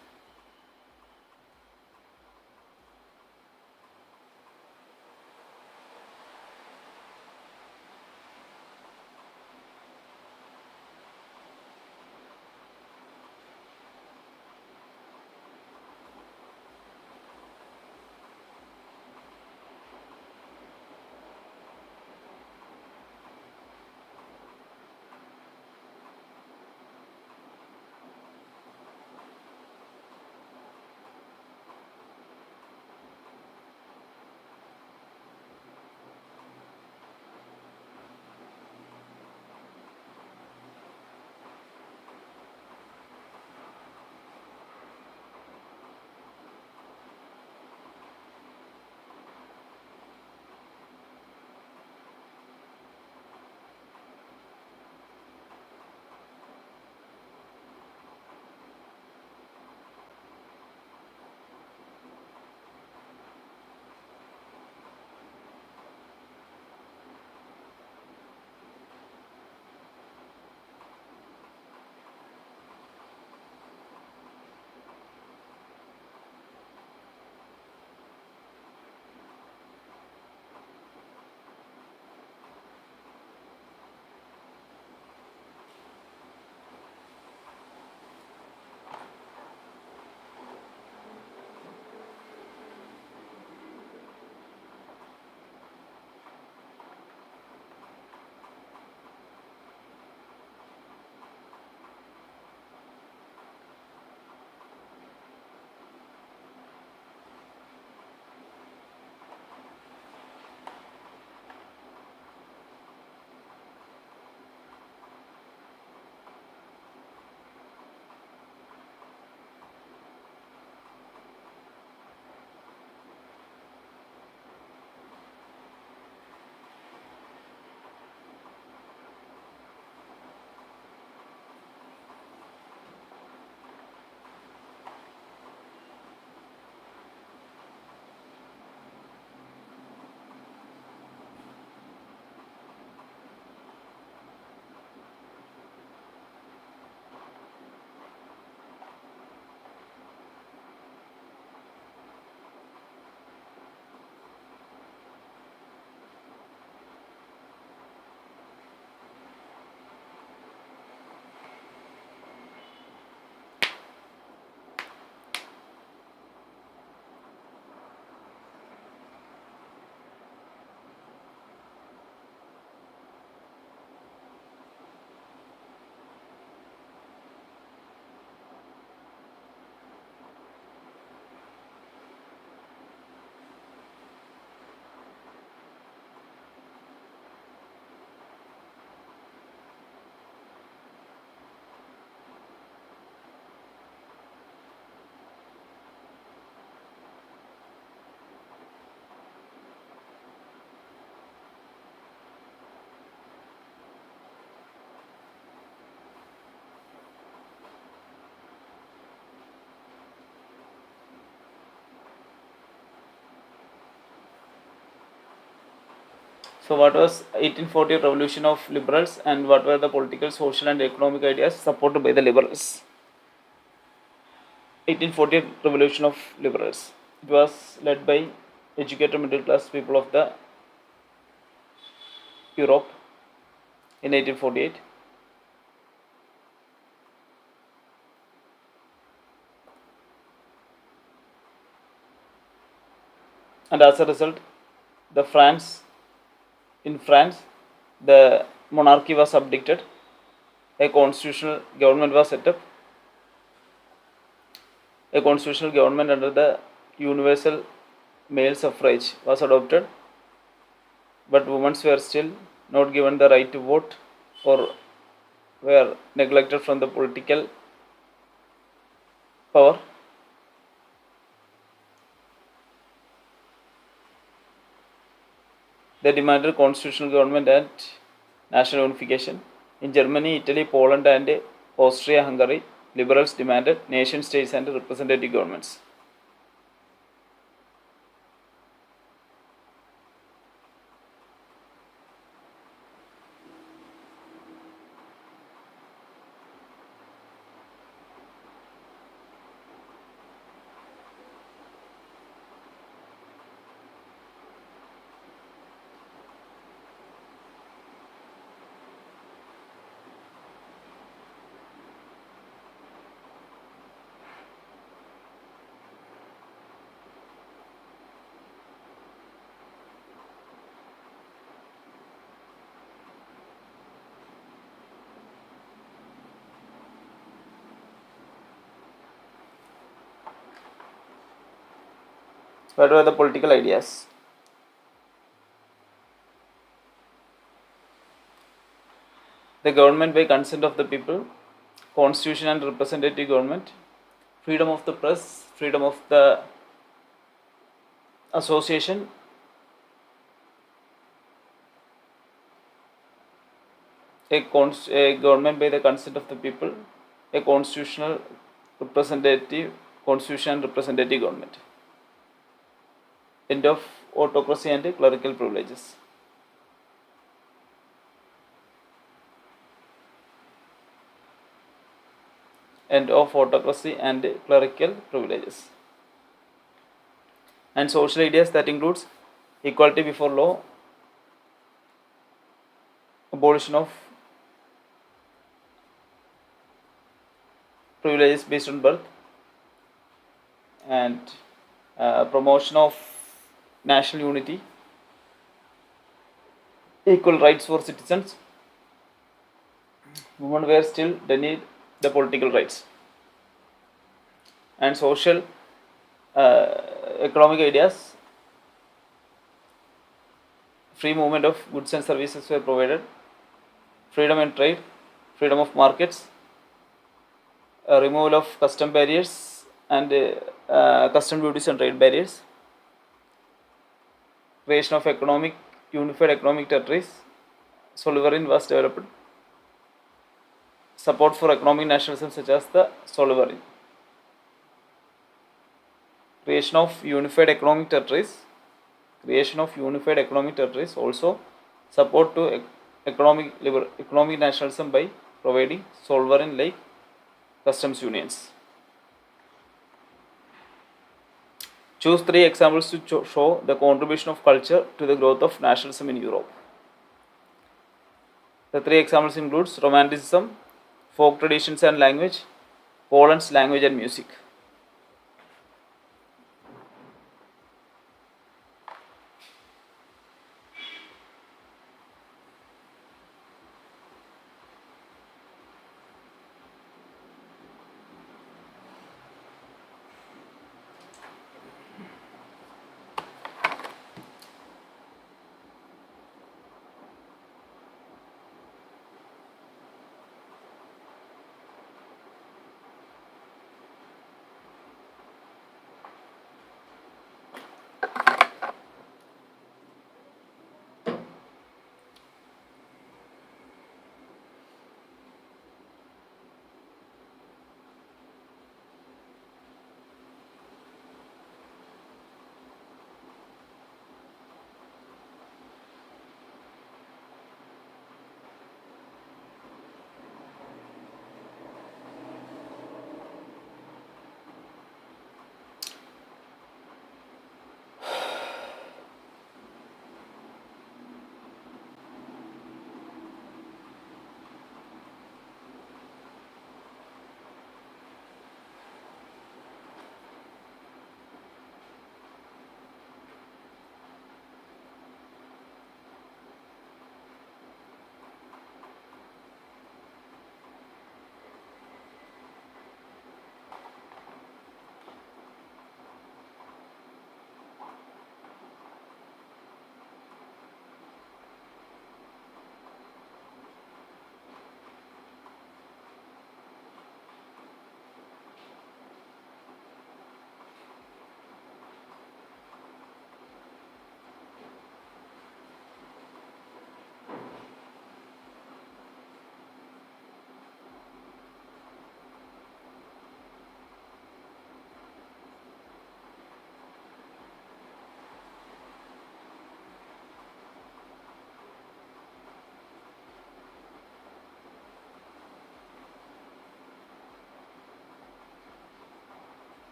So what was 1840 revolution of liberals, and what were the political, social and economic ideas supported by the liberals? 1840 revolution of liberals. It was led by educated middle class people of the Europe in 1848. And as a result, the France in France, the monarchy was abdicated, a constitutional government was set up, a constitutional government under the universal male suffrage was adopted, but women were still not given the right to vote or were neglected from the political power. They demanded constitutional government and national unification. In Germany, Italy, Poland and Austria-Hungary, liberals demanded nation states and representative governments. What were the political ideas? The government by consent of the people, constitution and representative government, freedom of the press, freedom of the association, a government by the consent of the people, a constitutional representative, constitution and representative government. End of autocracy and clerical privileges. End of autocracy and clerical privileges. And social ideas that includes equality before law, abolition of privileges based on birth, and promotion of national unity, equal rights for citizens. Women were still denied the political rights. And social economic ideas, free movement of goods and services were provided, freedom in trade, freedom of markets, removal of custom barriers and custom duties and trade barriers, creation of unified economic territories, sovereign was developed, support for economic nationalism such as the sovereign, creation of unified economic territories, also support to economic nationalism by providing sovereign like customs unions. Choose 3 examples to show the contribution of culture to the growth of nationalism in Europe. The 3 examples includes Romanticism, folk traditions and language, Poland's language and music.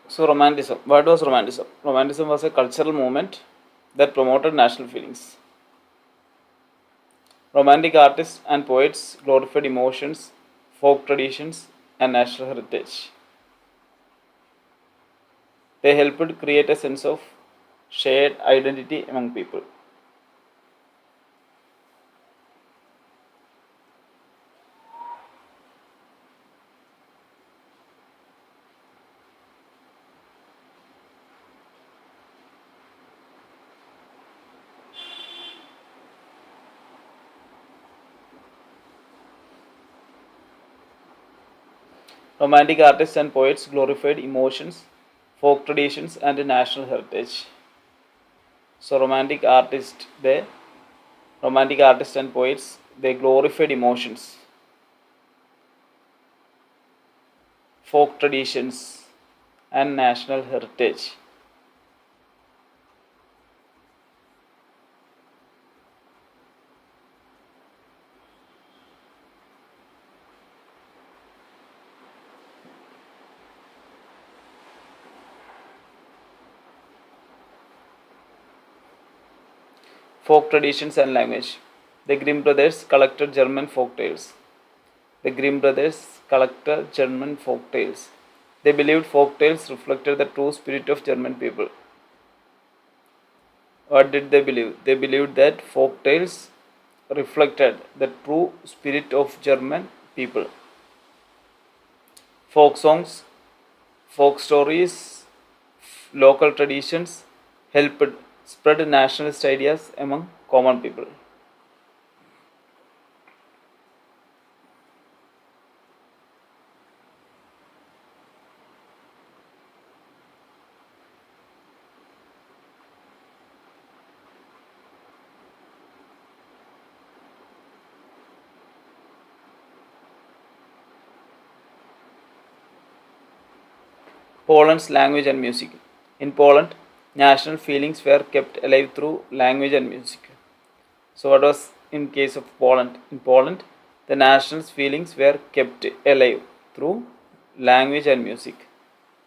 So, Romanticism. What was Romanticism? Romanticism was a cultural movement that promoted national feelings. Romantic artists and poets glorified emotions, folk traditions, and national heritage. They helped create a sense of shared identity among people. Romantic artists and poets glorified emotions, folk traditions, and national heritage. So, romantic artists and poets, they glorified emotions, folk traditions, and national heritage. Folk traditions and language. The Grimm brothers collected German folk tales. The Grimm brothers collected German folk tales. They believed folk tales reflected the true spirit of German people. What did they believe? They believed that folk tales reflected the true spirit of German people. Folk songs, folk stories, local traditions helped spread nationalist ideas among common people. Poland's language and music. In Poland, national feelings were kept alive through language and music. So, what was in case of Poland? In Poland, the national feelings were kept alive through language and music.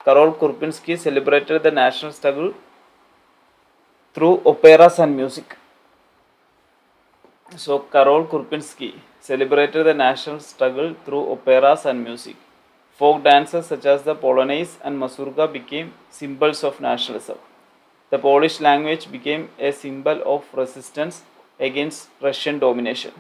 Karol Kurpinski celebrated the national struggle through operas and music. So, Karol Kurpinski celebrated the national struggle through operas and music. Folk dances such as the Polonaise and Mazurka became symbols of nationalism. The Polish language became a symbol of resistance against Russian domination.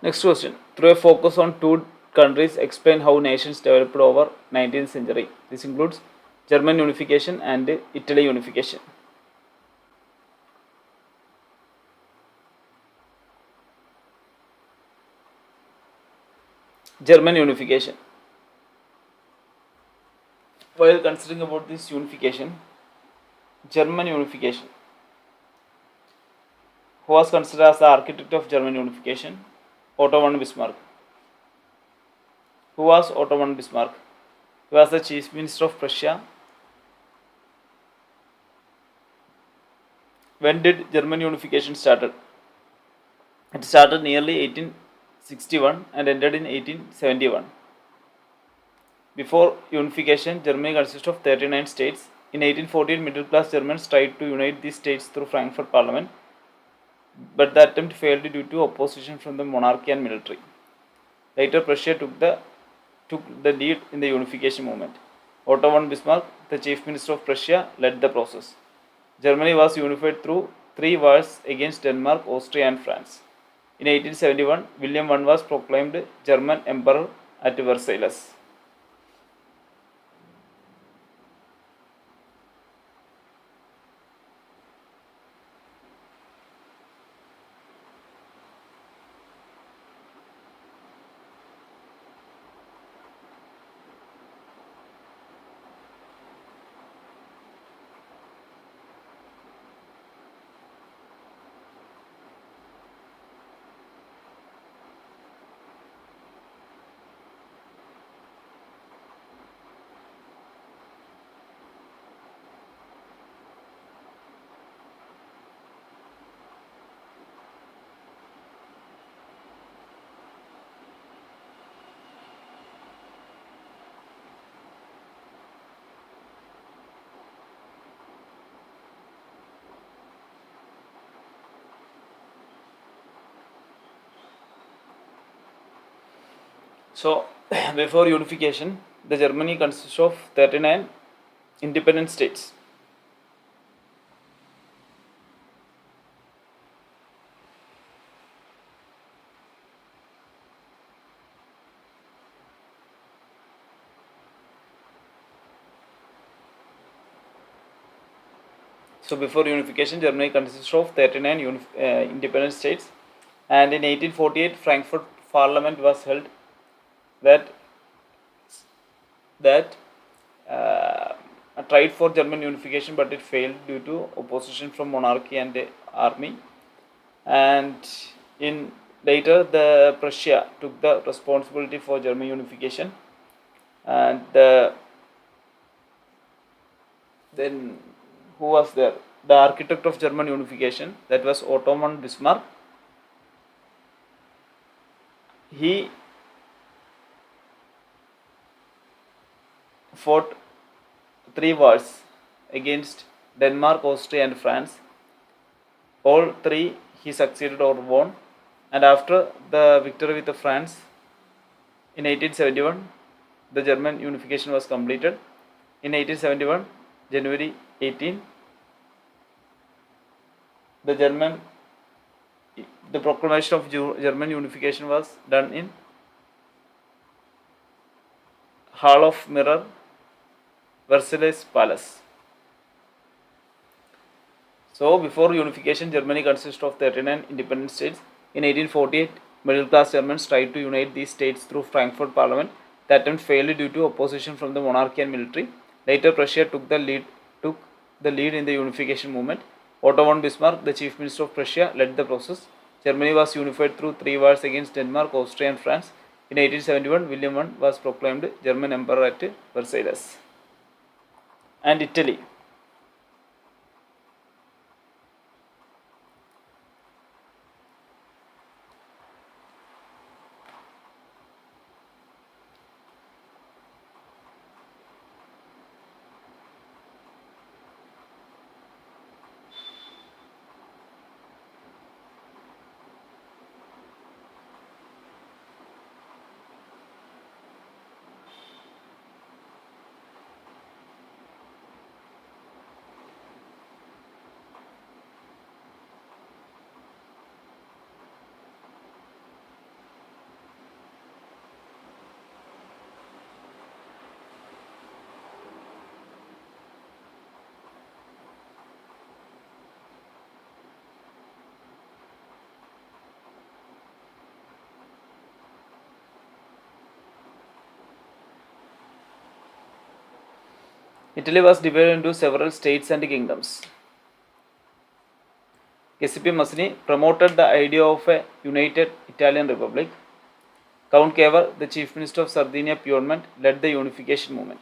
Next question. Through a focus on two countries, explain how nations developed over 19th century. This includes German unification and Italy unification. German unification. While considering about this unification, German unification, who was considered as the architect of German unification? Otto von Bismarck. Who was Otto von Bismarck? He was the Chief Minister of Prussia. When did German unification started? It started nearly 1861 and ended in 1871. Before unification, Germany consisted of 39 states. In 1814, middle-class Germans tried to unite these states through Frankfurt Parliament, but the attempt failed due to opposition from the monarchy and military. Later, Prussia took the lead in the unification movement. Otto von Bismarck, the Chief Minister of Prussia, led the process. Germany was unified through 3 wars against Denmark, Austria, and France. In 1871, William I was proclaimed German Emperor at Versailles. So, before unification, the Germany consists of 39 independent states. So, before unification, Germany consists of 39 independent states, and in 1848, Frankfurt Parliament was held that tried for German unification, but it failed due to opposition from monarchy and the army. And in later, the Prussia took the responsibility for German unification, and then who was there? The architect of German unification, that was Otto von Bismarck. He fought 3 wars against Denmark, Austria, and France. All 3 he succeeded or won, and after the victory with France in 1871, the German unification was completed. In 1871, January 18, the proclamation of German unification was done in Hall of Mirror, Versailles Palace. So, before unification, Germany consisted of 39 independent states. In 1848, middle-class Germans tried to unite these states through Frankfurt Parliament. The attempt failed due to opposition from the monarchy and military. Later, Prussia took the lead in the unification movement. Otto von Bismarck, the Chief Minister of Prussia, led the process. Germany was unified through 3 wars against Denmark, Austria, and France. In 1871, William I was proclaimed German Emperor at Versailles. And Italy. Italy was divided into several states and kingdoms. Giuseppe Mazzini promoted the idea of a united Italian republic. Count Cavour, the chief minister of Sardinia Piedmont, led the unification movement.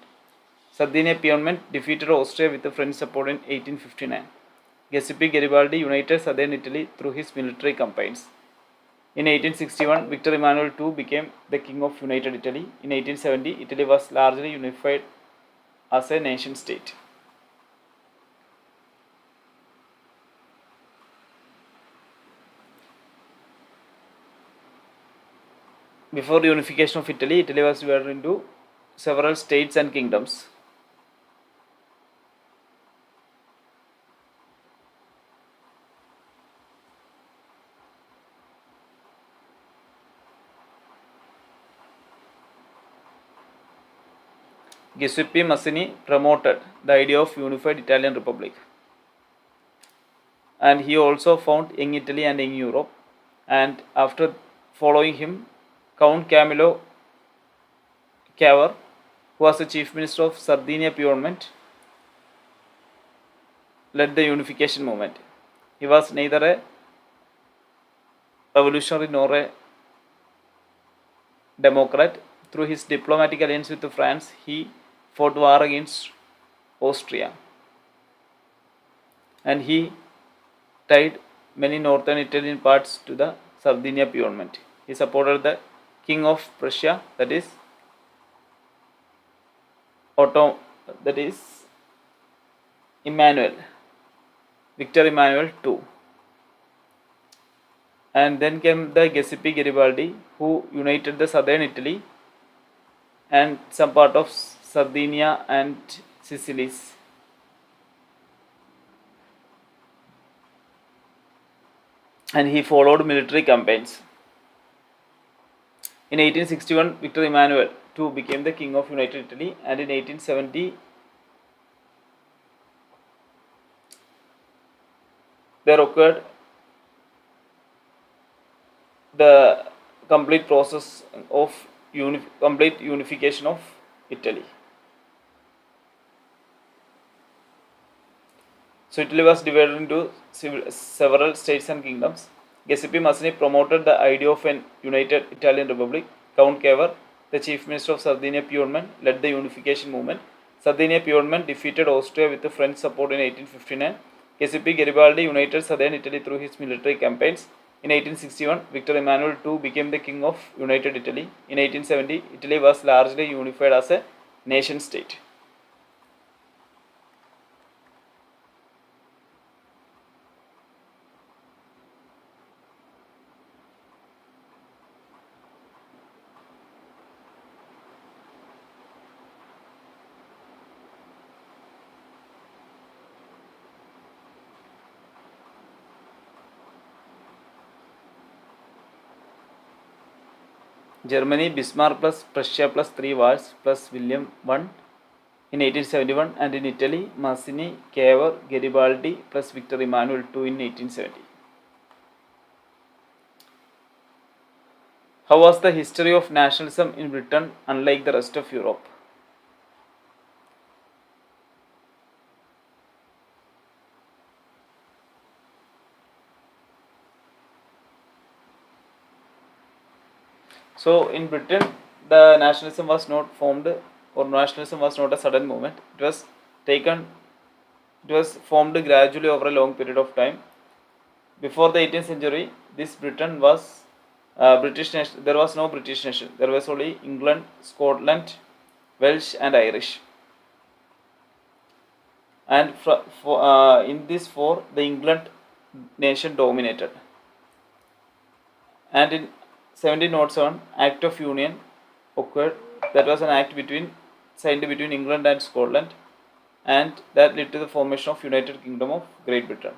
Sardinia Piedmont defeated Austria with the French support in 1859. Giuseppe Garibaldi united southern Italy through his military campaigns. In 1861, Victor Emmanuel II became the king of United Italy. In 1870, Italy was largely unified as a nation state. Before the unification of Italy, Italy was divided into several states and kingdoms. Giuseppe Mazzini promoted the idea of unified Italian republic, and he also found Young Italy and Young Europe. And after following him, Count Camillo Cavour, who was the chief minister of Sardinia Piedmont, led the unification movement. He was neither a revolutionary nor a democrat. Through his diplomatic alliance with France, he fought war against Austria, and he tied many northern Italian parts to the Sardinia Piedmont. He supported the king of Prussia, that is Emmanuel, Victor Emmanuel II. And then came the Giuseppe Garibaldi, who united the southern Italy and some part of Sardinia and Sicily. And he followed military campaigns. In 1861, Victor Emmanuel II became the king of United Italy, and in 1870, there occurred the complete process of complete unification of Italy. So Italy was divided into several states and kingdoms. Giuseppe Mazzini promoted the idea of an united Italian republic. Count Cavour, the chief minister of Sardinia Piedmont, led the unification movement. Sardinia Piedmont defeated Austria with the French support in 1859. Giuseppe Garibaldi united southern Italy through his military campaigns. In 1861, Victor Emmanuel II became the king of United Italy. In 1870, Italy was largely unified as a nation state. Germany, Bismarck plus Prussia plus 3 wars plus William I in 1871, and in Italy, Mazzini, Cavour, Garibaldi plus Victor Emmanuel II in 1870. How was the history of nationalism in Britain unlike the rest of Europe? So in Britain, the nationalism was not formed, or nationalism was not a sudden movement. It was formed gradually over a long period of time. Before the 18th century, this Britain was British nation. There was no British nation. There was only England, Scotland, Welsh, and Irish. And in these four, the England nation dominated. And in 1707, Act of Union occurred. That was an act signed between England and Scotland, and that led to the formation of United Kingdom of Great Britain.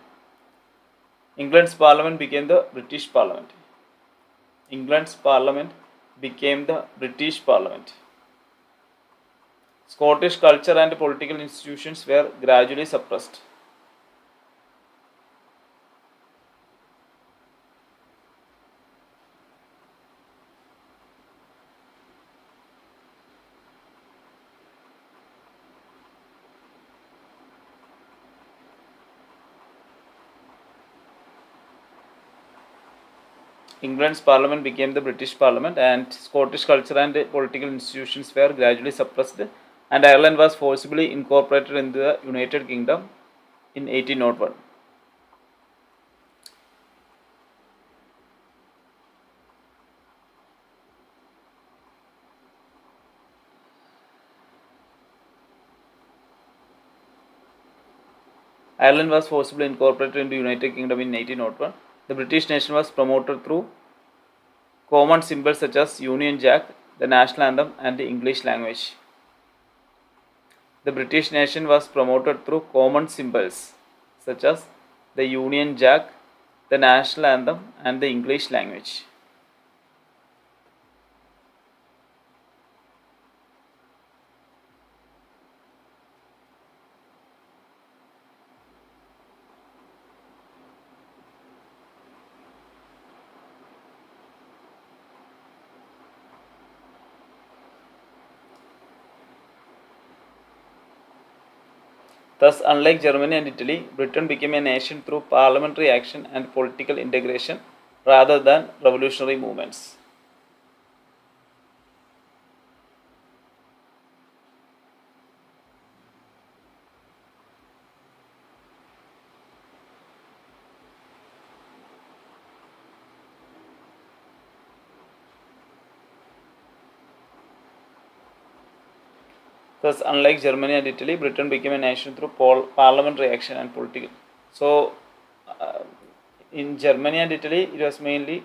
England's parliament became the British Parliament. England's parliament became the British Parliament. Scottish culture and political institutions were gradually suppressed. England's parliament became the British parliament, and Scottish culture and political institutions were gradually suppressed, and Ireland was forcibly incorporated into the United Kingdom in 1801. Ireland was forcibly incorporated into United Kingdom in 1801. The British nation was promoted through common symbols such as Union Jack, the national anthem, and the English language. The British nation was promoted through common symbols such as the Union Jack, the national anthem, and the English language. Thus, unlike Germany and Italy, Britain became a nation through parliamentary action and political integration rather than revolutionary movements. Thus, unlike Germany and Italy, Britain became a nation through parliamentary action and political. So, uh, in Germany and Italy, it was mainly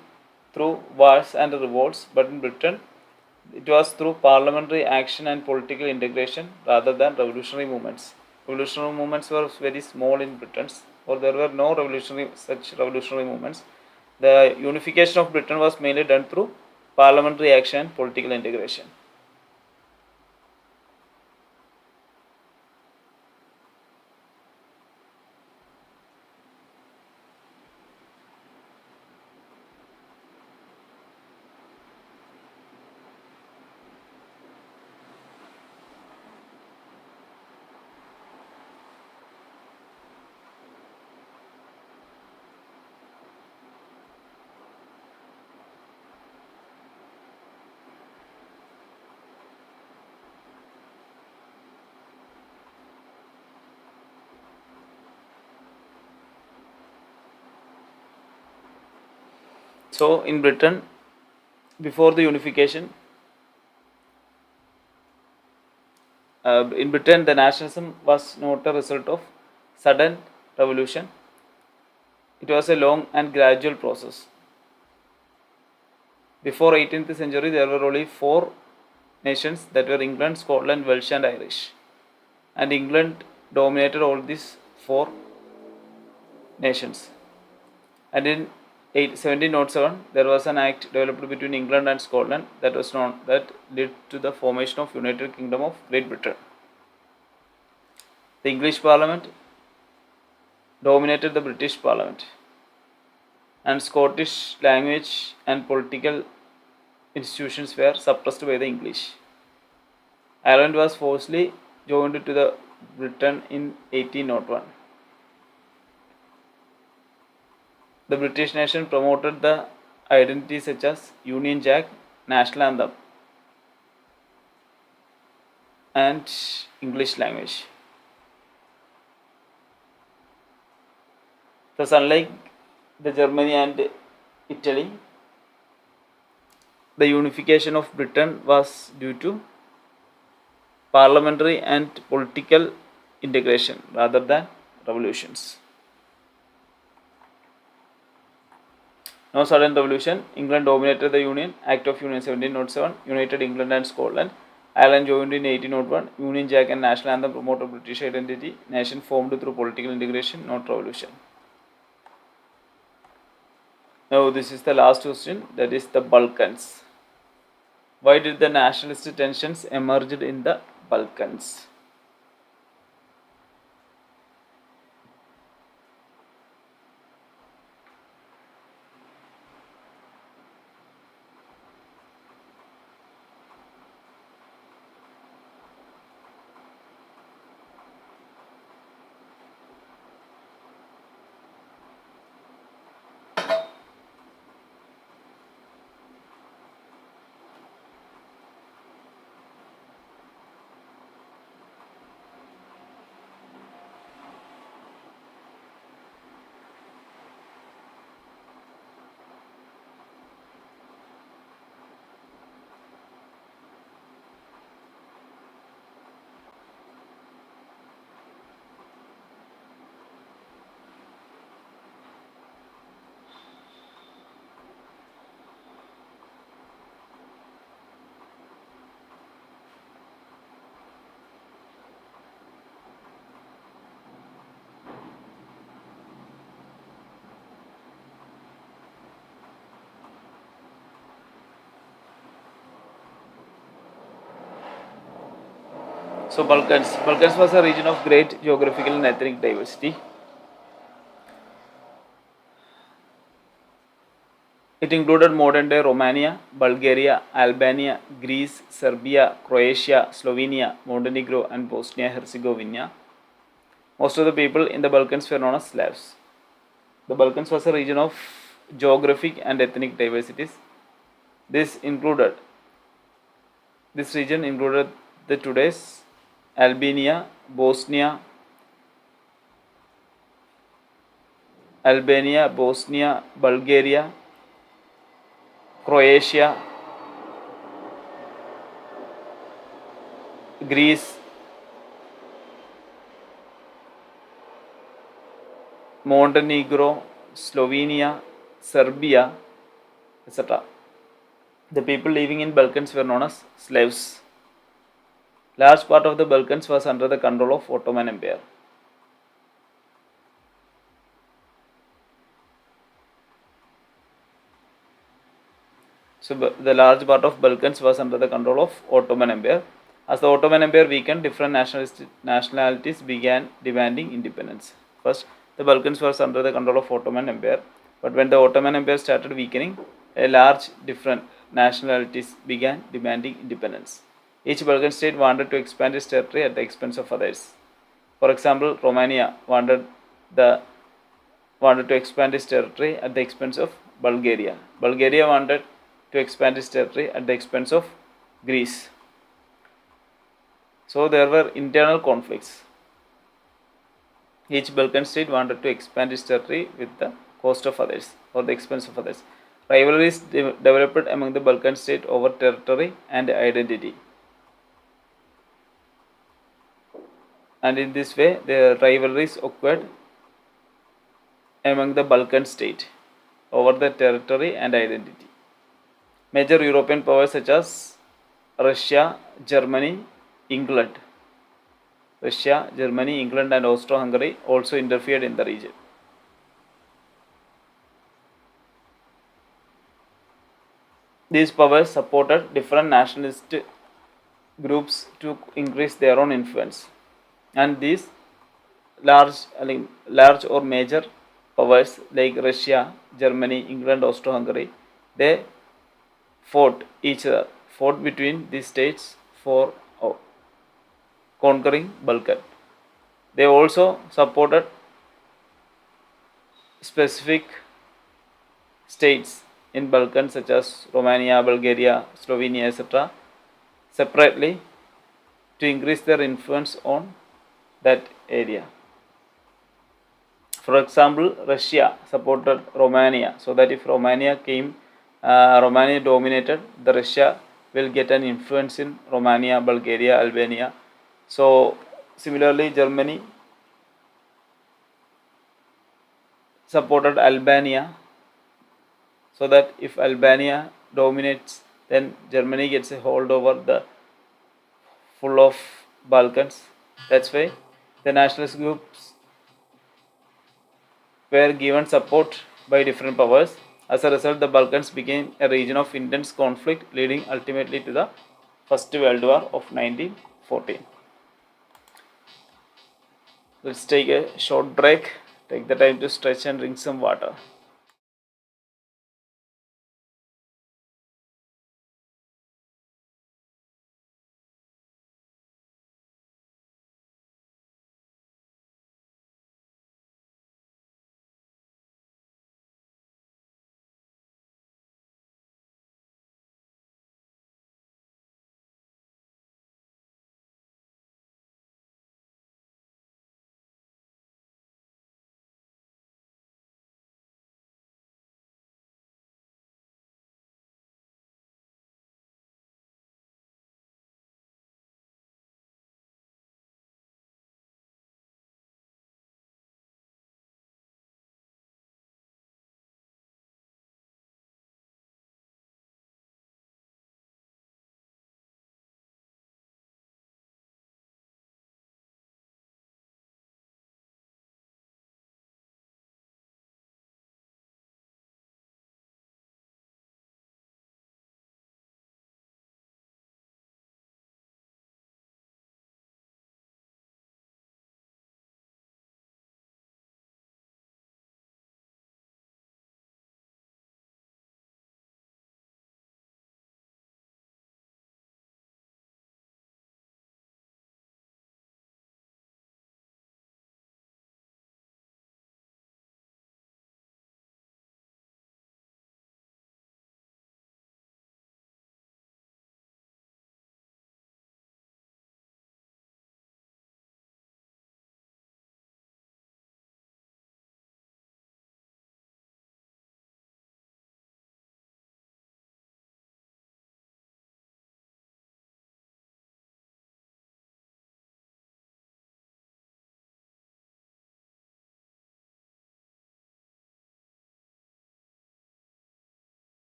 through wars and revolts, but in Britain, it was through parliamentary action and political integration rather than revolutionary movements. Revolutionary movements were very small in Britain, or there were no such revolutionary movements. The unification of Britain was mainly done through parliamentary action and political integration. So, in Britain, before the unification, in Britain, the nationalism was not a result of sudden revolution. It was a long and gradual process. Before 18th century, there were only four nations, that were England, Scotland, Welsh, and Irish. And England dominated all these four nations. And in 1707, there was an act developed between England and Scotland that led to the formation of United Kingdom of Great Britain. The English Parliament dominated the British Parliament, and Scottish language and political institutions were suppressed by the English. Ireland was forcibly joined to the Britain in 1801. The British nation promoted the identities such as Union Jack, national anthem, and English language. Thus, unlike the Germany and Italy, the unification of Britain was due to parliamentary and political integration rather than revolutions. No sudden revolution. England dominated the Union. Act of Union 1707 united England and Scotland. Ireland joined in 1801. Union Jack and national anthem promoted British identity. Nation formed through political integration, not revolution. Now this is the last question, that is the Balkans. Why did the nationalist tensions emerged in the Balkans? So Balkans. Balkans was a region of great geographical and ethnic diversity. It included modern-day Romania, Bulgaria, Albania, Greece, Serbia, Croatia, Slovenia, Montenegro, and Bosnia-Herzegovina. Most of the people in the Balkans were known as Slavs. The Balkans was a region of geographic and ethnic diversities. This included this region included the today's Albania, Bosnia, Bulgaria, Croatia, Greece, Montenegro, Slovenia, Serbia, etc. The people living in Balkans were known as Slavs. Large part of the Balkans was under the control of Ottoman Empire. So the large part of Balkans was under the control of Ottoman Empire. As the Ottoman Empire weakened, different nationalities began demanding independence. First, the Balkans was under the control of Ottoman Empire, but when the Ottoman Empire started weakening, a large different nationalities began demanding independence. Each Balkan state wanted to expand its territory at the expense of others. For example, Romania wanted to expand its territory at the expense of Bulgaria. Bulgaria wanted to expand its territory at the expense of Greece. So there were internal conflicts. Each Balkan state wanted to expand its territory with the cost of others or the expense of others. Rivalries developed among the Balkan states over territory and identity. And in this way, the rivalries occurred among the Balkan states over the territory and identity. Major European powers such as Russia, Germany, England, and Austro-Hungary also interfered in the region. These powers supported different nationalist groups to increase their own influence, and these large or major powers like Russia, Germany, England, Austro-Hungary, they fought between these states for conquering Balkan. They also supported specific states in Balkans such as Romania, Bulgaria, Slovenia, etc. separately to increase their influence on that area. For example, Russia supported Romania so that if Romania dominated, the Russia will get an influence in Romania, Bulgaria, Albania. So similarly, Germany supported Albania so that if Albania dominates, then Germany gets a hold over the full of Balkans. That's why the nationalist groups were given support by different powers. As a result, the Balkans became a region of intense conflict, leading ultimately to the First World War of 1914. Let's take a short break, take the time to stretch and drink some water.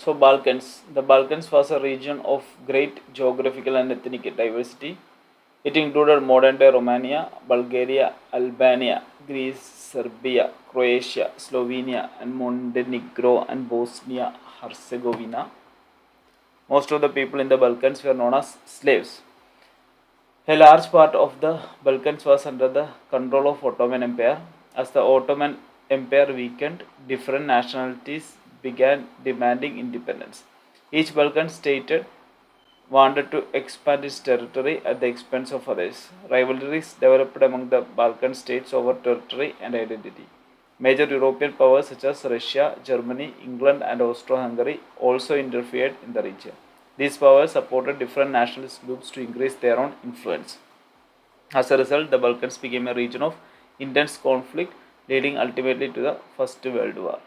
So Balkans. The Balkans was a region of great geographical and ethnic diversity. It included modern-day Romania, Bulgaria, Albania, Greece, Serbia, Croatia, Slovenia, and Montenegro and Bosnia-Herzegovina. Most of the people in the Balkans were known as slaves. A large part of the Balkans was under the control of Ottoman Empire. As the Ottoman Empire weakened, different nationalities began demanding independence. Each Balkan state wanted to expand its territory at the expense of others. Rivalries developed among the Balkan states over territory and identity. Major European powers such as Russia, Germany, England, and Austro-Hungary also interfered in the region. These powers supported different nationalist groups to increase their own influence. As a result, the Balkans became a region of intense conflict, leading ultimately to the First World War.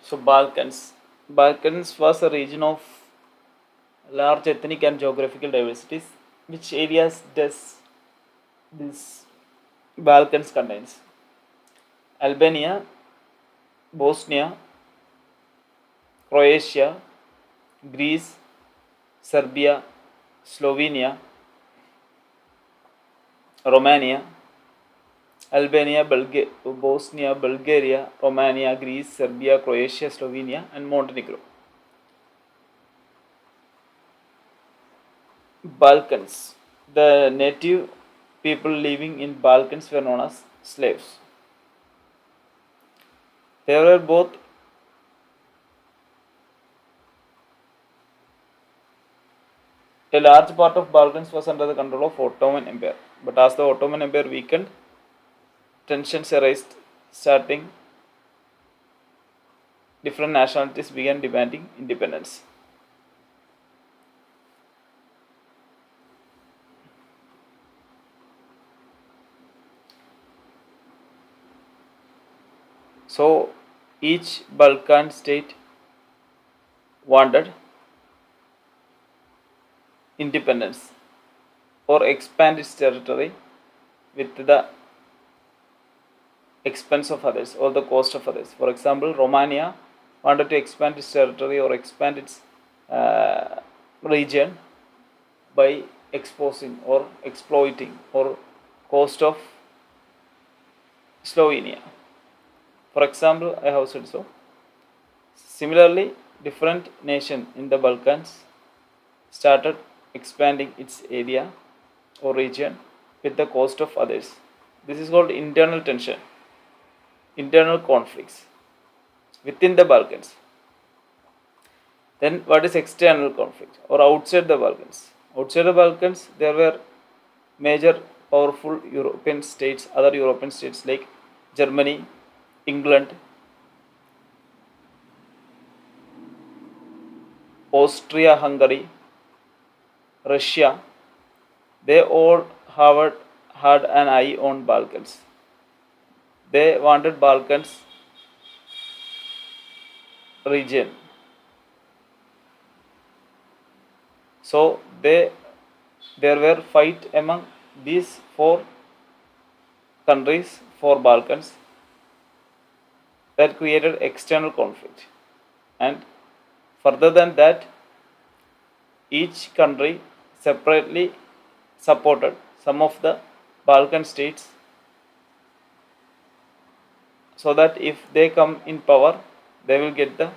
So Balkans. Balkans was a region of large ethnic and geographical diversities. Which areas does this Balkans contains? Albania, Bosnia, Croatia, Greece, Serbia, Slovenia, Romania, Albania, Bosnia, Bulgaria, Romania, Greece, Serbia, Croatia, Slovenia, and Montenegro. Balkans. The native people living in Balkans were known as slaves. They were both a large part of Balkans was under the control of Ottoman Empire. But as the Ottoman Empire weakened, tensions arose, starting different nationalities began demanding independence. So each Balkan state wanted independence or expand its territory with the expense of others or the cost of others. For example, Romania wanted to expand its territory or expand its region by exposing or exploiting or cost of Slovenia. For example, I have said so. Similarly, different nation in the Balkans started expanding its area or region with the cost of others. This is called internal tension, internal conflicts within the Balkans. Then what is external conflict or outside the Balkans? Outside the Balkans, there were major powerful European states, other European states like Germany, England, Austria-Hungary, Russia. They all had an eye on Balkans. They wanted Balkans region. So there were fight among these four countries for Balkans that created external conflict. And further than that, each country separately supported some of the Balkan states so that if they come in power, they will get the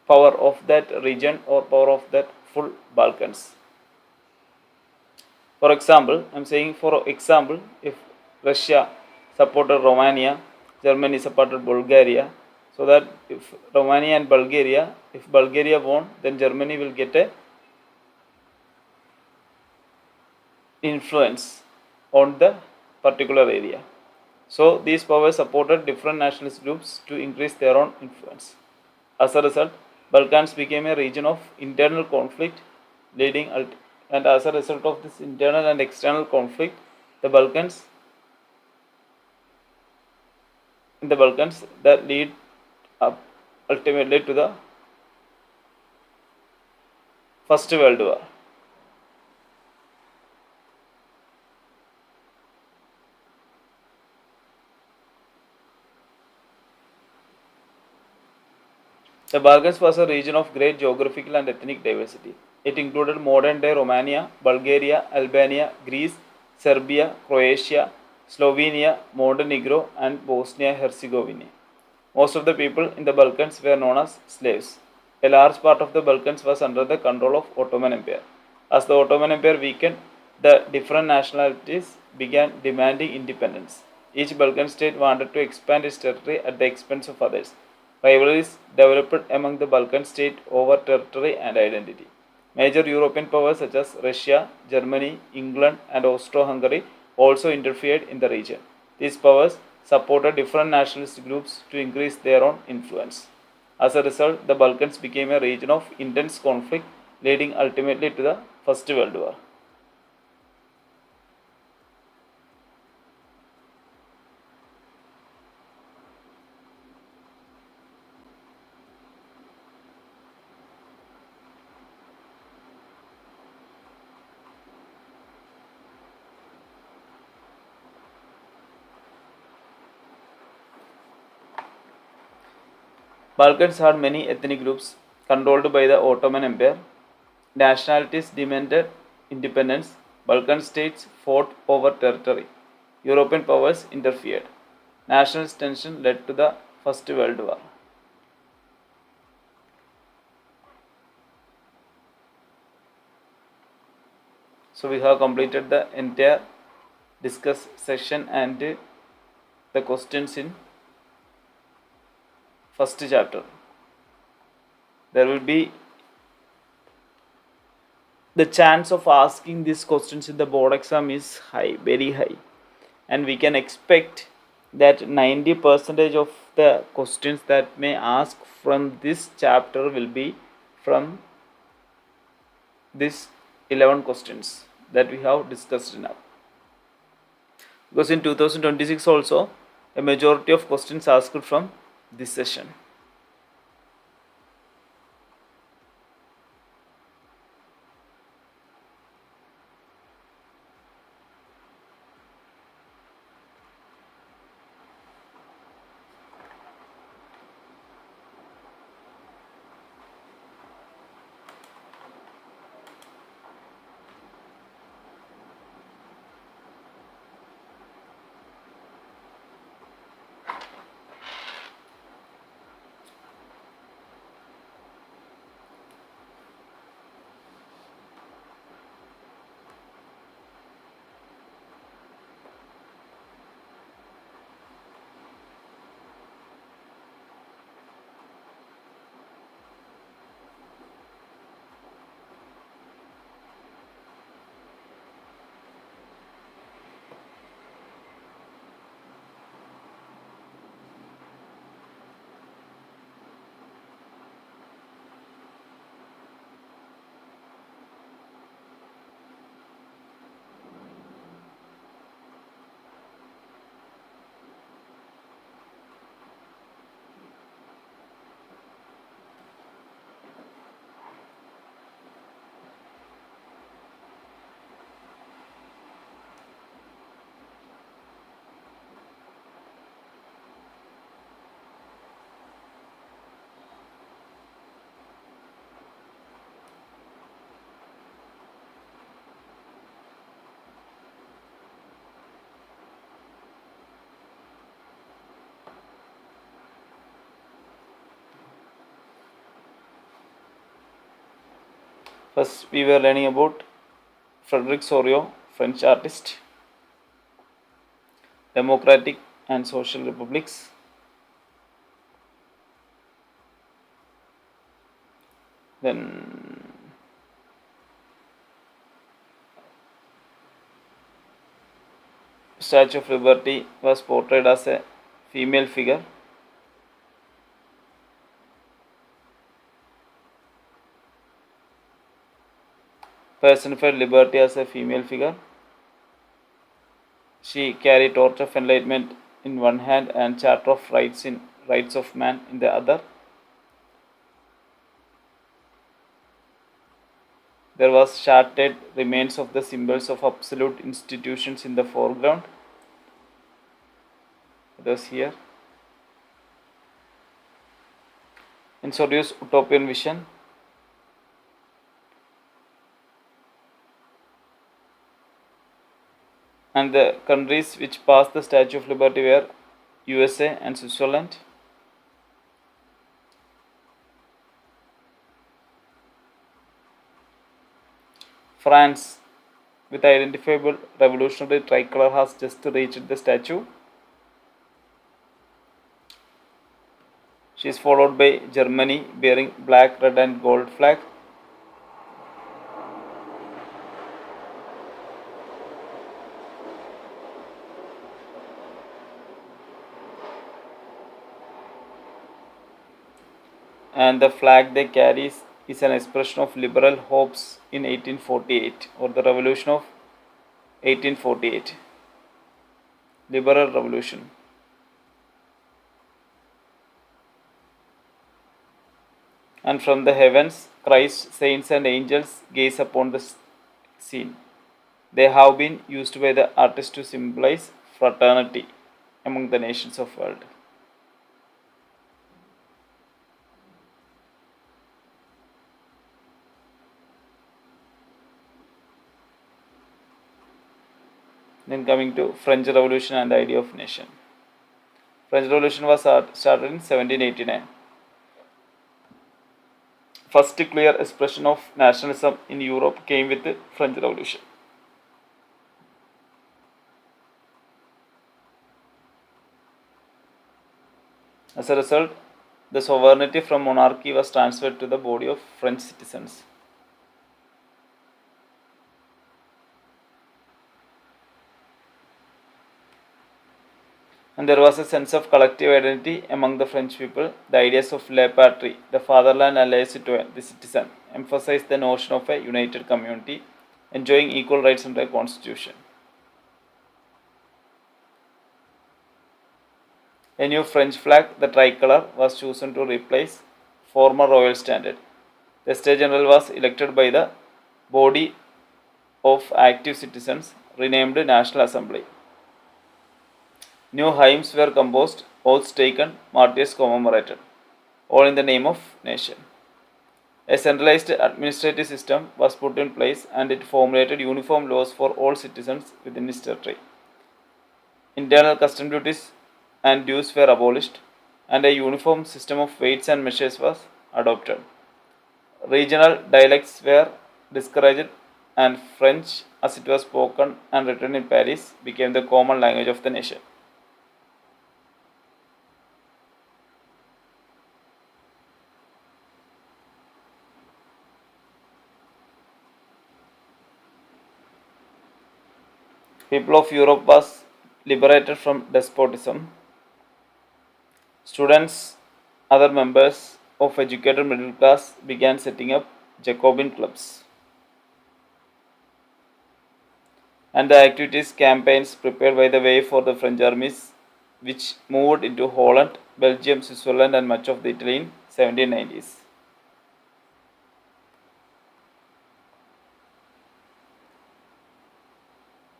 power of that region or power of that full Balkans. For example, I am saying for example, if Russia supported Romania, Germany supported Bulgaria, so that if Romania and Bulgaria, if Bulgaria won, then Germany will get a influence on the particular area. So these powers supported different nationalist groups to increase their own influence. As a result, Balkans became a region of internal conflict, and as a result of this internal and external conflict, the Balkans that lead up ultimately to the First World War. The Balkans was a region of great geographical and ethnic diversity. It included modern-day Romania, Bulgaria, Albania, Greece, Serbia, Croatia, Slovenia, Montenegro, and Bosnia-Herzegovina. Most of the people in the Balkans were known as slaves. A large part of the Balkans was under the control of Ottoman Empire. As the Ottoman Empire weakened, the different nationalities began demanding independence. Each Balkan state wanted to expand its territory at the expense of others. Rivalries developed among the Balkan states over territory and identity. Major European powers such as Russia, Germany, England, and Austro-Hungary also interfered in the region. These powers supported different nationalist groups to increase their own influence. As a result, the Balkans became a region of intense conflict, leading ultimately to the First World War. Balkans had many ethnic groups controlled by the Ottoman Empire. Nationalities demanded independence. Balkan states fought over territory. European powers interfered. Nationalist tension led to the First World War. So we have completed the entire discuss session and the questions in first chapter. There will be the chance of asking these questions in the board exam is high, very high, and we can expect that 90% of the questions that may ask from this chapter will be from these 11 questions that we have discussed now, because in 2026 also a majority of questions asked from this session. First, we were learning about Frederick Sorio, French artist, democratic and social republics. Then, Statue of Liberty was portrayed as a female figure. Personified liberty as a female figure. She carried torch of enlightenment in one hand and charter of rights of man in the other. There was shattered remains of the symbols of absolute institutions in the foreground. It was here. Introduce utopian vision. And the countries which passed the Statue of Liberty were USA and Switzerland. France, with identifiable revolutionary tricolor, has just reached the statue. She is followed by Germany bearing black, red and gold flag. And the flag they carry is an expression of liberal hopes in 1848, or the revolution of 1848. Liberal revolution. And from the heavens, Christ, saints and angels gaze upon the scene. They have been used by the artist to symbolize fraternity among the nations of the world. Then coming to French Revolution and the idea of nation. French Revolution was started in 1789. First clear expression of nationalism in Europe came with the French Revolution. As a result, the sovereignty from monarchy was transferred to the body of French citizens. And there was a sense of collective identity among the French people. The ideas of la patrie, the fatherland, and les citoyens, the citizen, emphasized the notion of a united community enjoying equal rights under the constitution. A new French flag, the tricolor, was chosen to replace former royal standard. The States General was elected by the body of active citizens, renamed National Assembly. New hymns were composed, oaths taken, martyrs commemorated, all in the name of nation. A centralized administrative system was put in place and it formulated uniform laws for all citizens within its territory. Internal custom duties and dues were abolished and a uniform system of weights and measures was adopted. Regional dialects were discouraged and French, as it was spoken and written in Paris, became the common language of the nation. People of Europe was liberated from despotism. Students, other members of educated middle class began setting up Jacobin clubs. And the activities campaigns prepared by the way for the French armies which moved into Holland, Belgium, Switzerland and much of the Italy in 1790s.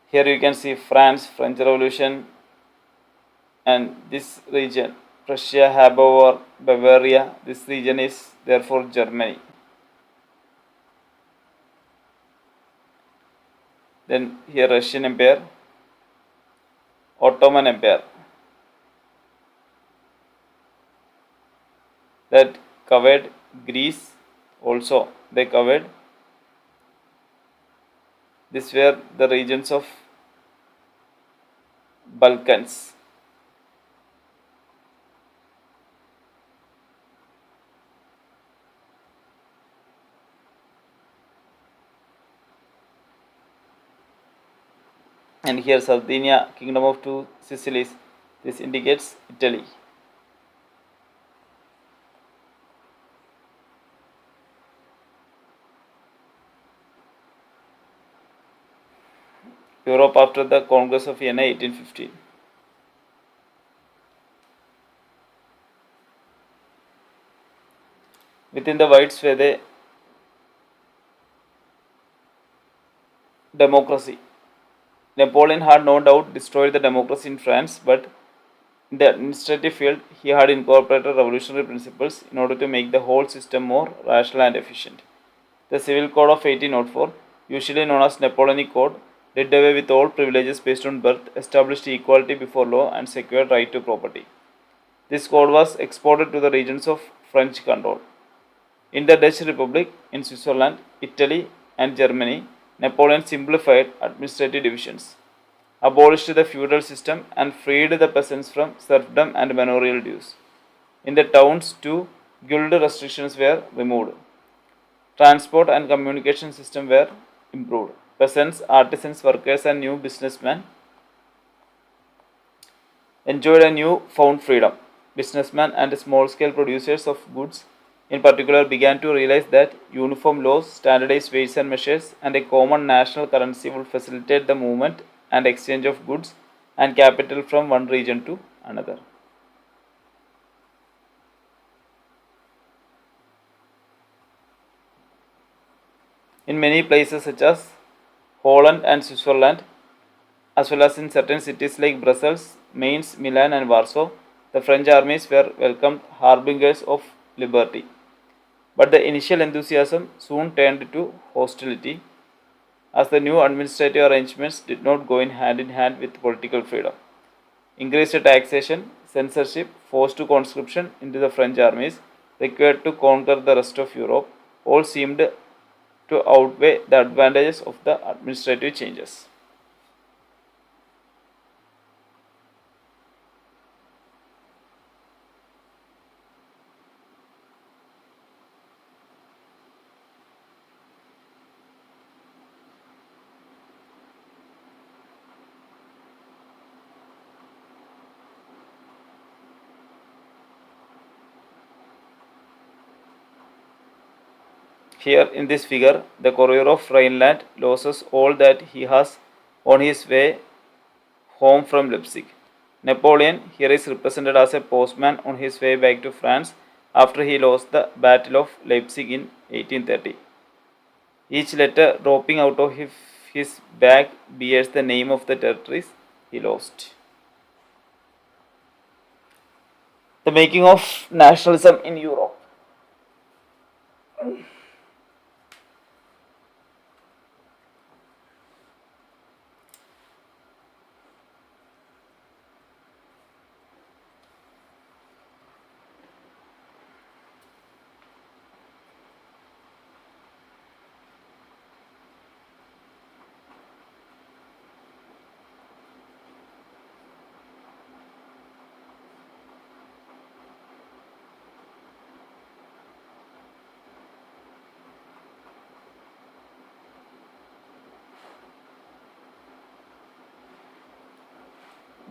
Here you can see France, French Revolution, and this region, Prussia, Hanover, Bavaria, this region is therefore Germany. Then here Russian Empire, Ottoman Empire, that covered Greece, also they covered These were the regions of Balkans. And here Sardinia, Kingdom of Two Sicilies. This indicates Italy. Europe after the Congress of Vienna 1815. Within the white sphere, democracy. Napoleon had no doubt destroyed the democracy in France, but in the administrative field, he had incorporated revolutionary principles in order to make the whole system more rational and efficient. The Civil Code of 1804, usually known as Napoleonic Code, did away with all privileges based on birth, established equality before law, and secured right to property. This code was exported to the regions of French control. In the Dutch Republic, in Switzerland, Italy, and Germany, Napoleon simplified administrative divisions, abolished the feudal system, and freed the peasants from serfdom and manorial dues. In the towns, too, guild restrictions were removed. Transport and communication system were improved. Peasants, artisans, workers, and new businessmen enjoyed a new found freedom. Businessmen and small scale producers of goods, in particular, began to realize that uniform laws, standardized weights and measures, and a common national currency would facilitate the movement and exchange of goods and capital from one region to another. In many places, such as Holland and Switzerland, as well as in certain cities like Brussels, Mainz, Milan, and Warsaw, the French armies were welcomed harbingers of liberty. But the initial enthusiasm soon turned to hostility, as the new administrative arrangements did not go in hand with political freedom. Increased taxation, censorship, forced conscription into the French armies, required to conquer the rest of Europe, all seemed to outweigh the advantages of the administrative changes. Here in this figure, the courier of Rhineland loses all that he has on his way home from Leipzig. Napoleon here is represented as a postman on his way back to France after he lost the Battle of Leipzig in 1830. Each letter dropping out of his bag bears the name of the territories he lost. The making of nationalism in Europe.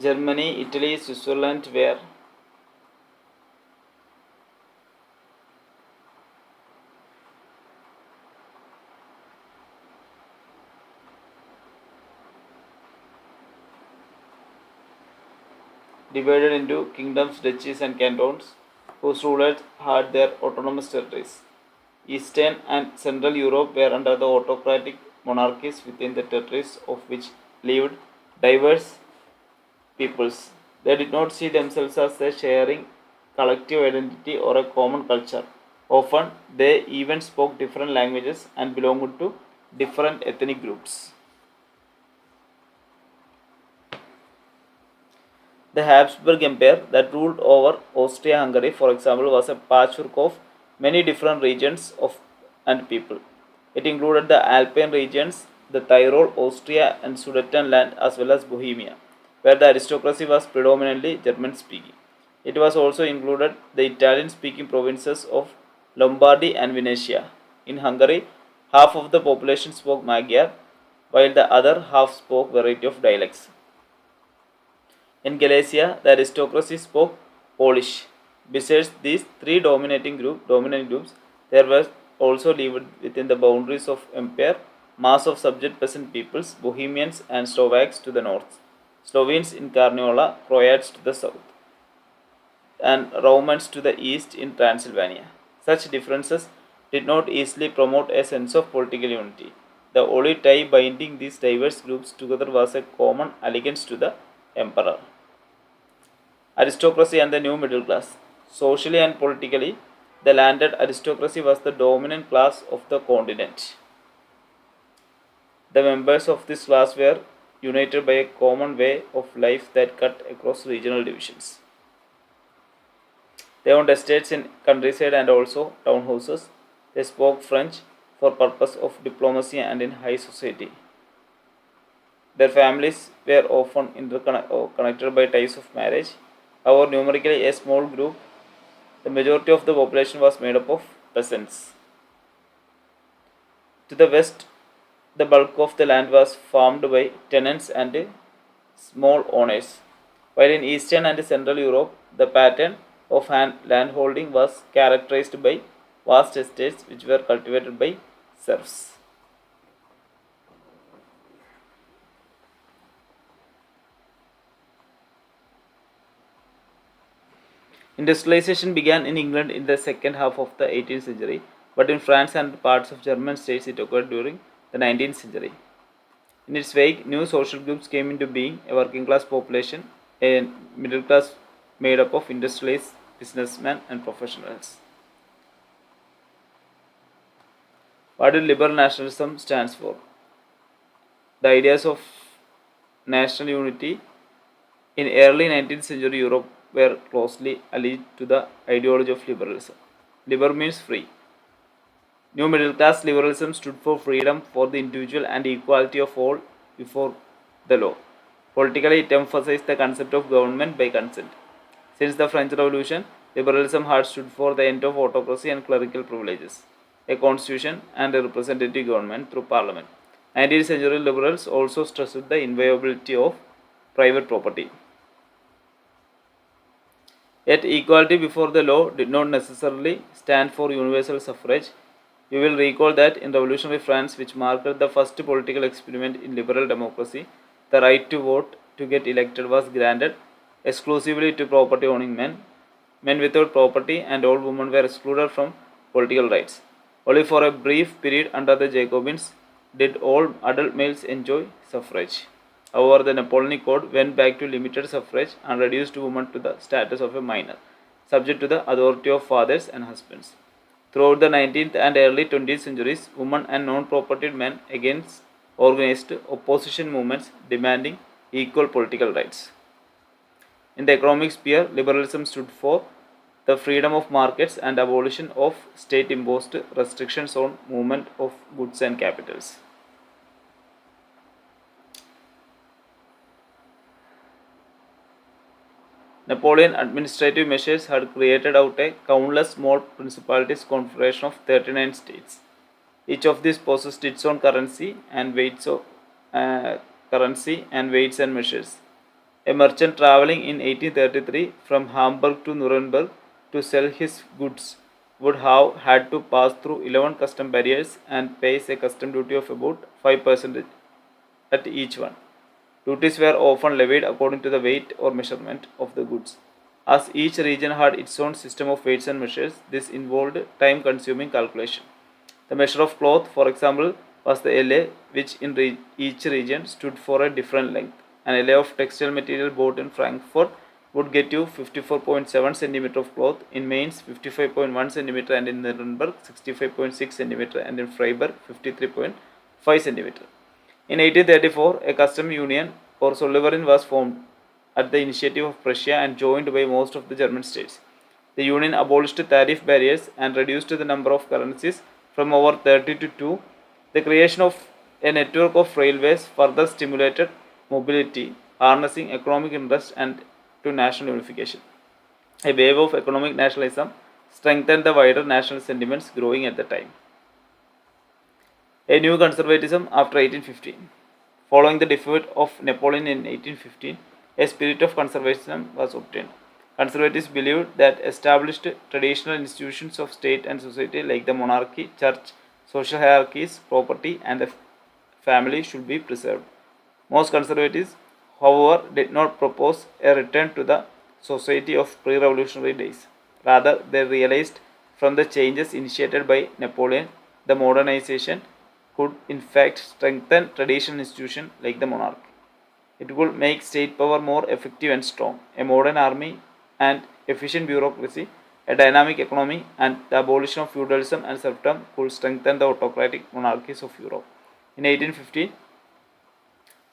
Germany, Italy, Switzerland were divided into kingdoms, duchies, and cantons, whose rulers had their autonomous territories. Eastern and Central Europe were under the autocratic monarchies within the territories of which lived diverse peoples. They did not see themselves as a sharing collective identity or a common culture. Often, they even spoke different languages and belonged to different ethnic groups. The Habsburg Empire that ruled over Austria-Hungary, for example, was a patchwork of many different regions of and people. It included the Alpine regions the Tyrol, Austria, and Sudetenland, as well as Bohemia, where the aristocracy was predominantly German speaking. It was also included the Italian speaking provinces of Lombardy and Venetia. In Hungary, half of the population spoke Magyar, while the other half spoke variety of dialects. In Galicia, the aristocracy spoke Polish. Besides these three dominant groups, there were also lived within the boundaries of empire mass of subject peasant peoples, Bohemians and Slovaks to the north, Slovenes in Carniola, Croats to the south, and Romans to the east in Transylvania. Such differences did not easily promote a sense of political unity. The only tie binding these diverse groups together was a common allegiance to the emperor. Aristocracy and the new middle class. Socially and politically, the landed aristocracy was the dominant class of the continent. The members of this class were united by a common way of life that cut across regional divisions. They owned estates in countryside and also townhouses. They spoke French for purpose of diplomacy and in high society. Their families were often connected by ties of marriage. However, numerically a small group, the majority of the population was made up of peasants. To the west, the bulk of the land was farmed by tenants and small owners, while in Eastern and Central Europe, the pattern of landholding was characterized by vast estates which were cultivated by serfs. Industrialization began in England in the second half of the 18th century, but in France and parts of German states it occurred during the 19th century. In its wake, new social groups came into being: a working class population, a middle class made up of industrialists, businessmen, and professionals. What did liberal nationalism stands for? The ideas of national unity in early 19th century Europe were closely allied to the ideology of liberalism. Liber means free. New middle class liberalism stood for freedom for the individual and equality of all before the law. Politically, it emphasized the concept of government by consent. Since the French Revolution, liberalism had stood for the end of autocracy and clerical privileges, a constitution, and a representative government through parliament. 19th century liberals also stressed the inviolability of private property. Yet, equality before the law did not necessarily stand for universal suffrage. You will recall that in revolutionary France, which marked the first political experiment in liberal democracy, the right to vote to get elected was granted exclusively to property owning men. Men without property and all women were excluded from political rights. Only for a brief period under the Jacobins did all adult males enjoy suffrage. However, the Napoleonic Code went back to limited suffrage and reduced women to the status of a minor, subject to the authority of fathers and husbands. Throughout the 19th and early 20th centuries, women and non-propertied men against organized opposition movements demanding equal political rights. In the economic sphere, liberalism stood for the freedom of markets and abolition of state-imposed restrictions on movement of goods and capitals. Napoleon's administrative measures had created out a countless small principalities confederation of 39 states. Each of these possessed its own currency and weights and measures. A merchant traveling in 1833 from Hamburg to Nuremberg to sell his goods would have had to pass through 11 custom barriers and pays a custom duty of about 5% at each one. Duties were often levied according to the weight or measurement of the goods. As each region had its own system of weights and measures, this involved time-consuming calculation. The measure of cloth, for example, was the LA, which in each region stood for a different length. An LA of textile material bought in Frankfurt would get you 54.7 cm of cloth, in Mainz 55.1 cm, and in Nuremberg 65.6 cm, and in Freiburg 53.5 cm. In 1834, a custom union or Zollverein was formed at the initiative of Prussia and joined by most of the German states. The union abolished tariff barriers and reduced the number of currencies from over 30 to 2. The creation of A network of railways further stimulated mobility, harnessing economic interest and to national unification. A wave of economic nationalism strengthened the wider national sentiments growing at the time. A new conservatism after 1815. Following the defeat of Napoleon in 1815, a spirit of conservatism was obtained. Conservatives believed that established traditional institutions of state and society like the monarchy, church, social hierarchies, property, and the family should be preserved. Most conservatives, however, did not propose a return to the society of pre revolutionary days. Rather, they realized from the changes initiated by Napoleon, the modernization could in fact strengthen traditional institutions like the monarchy. It would make state power more effective and strong. A modern army and efficient bureaucracy, a dynamic economy, and the abolition of feudalism and serfdom could strengthen the autocratic monarchies of Europe. In 1815,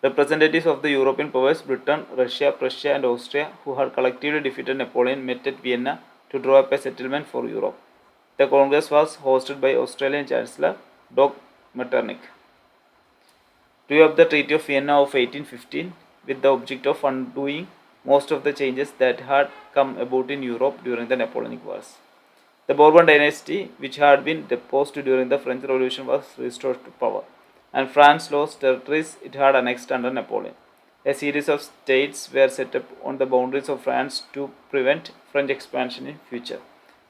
representatives of the European powers, Britain, Russia, Prussia, and Austria, who had collectively defeated Napoleon, met at Vienna to draw up a settlement for Europe. The Congress was hosted by Australian Chancellor Doc Metternich. Drew up the Treaty of Vienna of 1815 with the object of undoing most of the changes that had come about in Europe during the Napoleonic Wars. The Bourbon dynasty, which had been deposed during the French Revolution, was restored to power, and France lost territories it had annexed under Napoleon. A series of states were set up on the boundaries of France to prevent French expansion in future.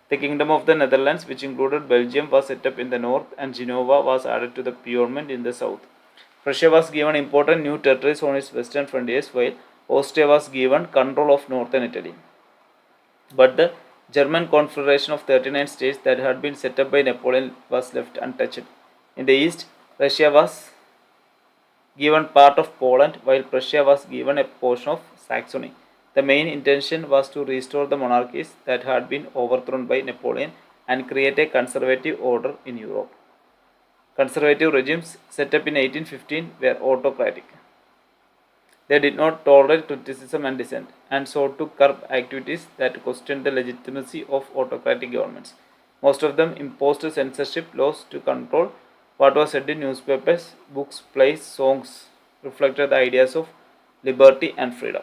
The Kingdom of the Netherlands, which included Belgium, was set up in the north, and Genova was added to the Piedmont in the south. Prussia was given important new territories on its western frontiers, while Austria was given control of northern Italy. But the German Confederation of 39 states that had been set up by Napoleon was left untouched. In the east, Russia was given part of Poland, while Prussia was given a portion of Saxony. The main intention was to restore the monarchies that had been overthrown by Napoleon and create a conservative order in Europe. Conservative regimes set up in 1815 were autocratic. They did not tolerate criticism and dissent, and sought to curb activities that questioned the legitimacy of autocratic governments. Most of them imposed censorship laws to control what was said in newspapers, books, plays, songs, reflected the ideas of liberty and freedom.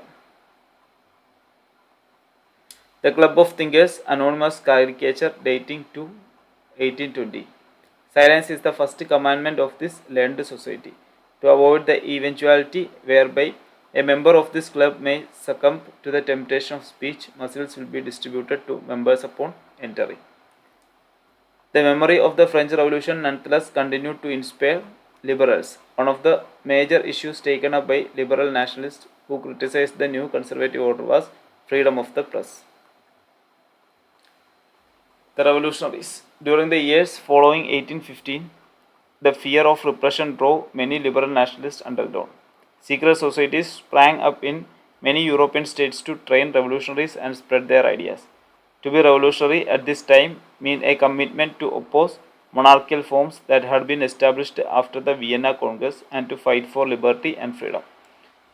The Club of Thinkers, anonymous caricature dating to 1820. Silence is the first commandment of this learned society. To avoid the eventuality whereby a member of this club may succumb to the temptation of speech, muzzles will be distributed to members upon entering. The memory of the French Revolution nonetheless continued to inspire liberals. One of the major issues taken up by liberal nationalists who criticized the new conservative order was freedom of the press. The revolutionaries. During the years following 1815, the fear of repression drove many liberal nationalists underground. Secret societies sprang up in many European states to train revolutionaries and spread their ideas. To be revolutionary at this time meant a commitment to oppose monarchical forms that had been established after the Vienna Congress and to fight for liberty and freedom.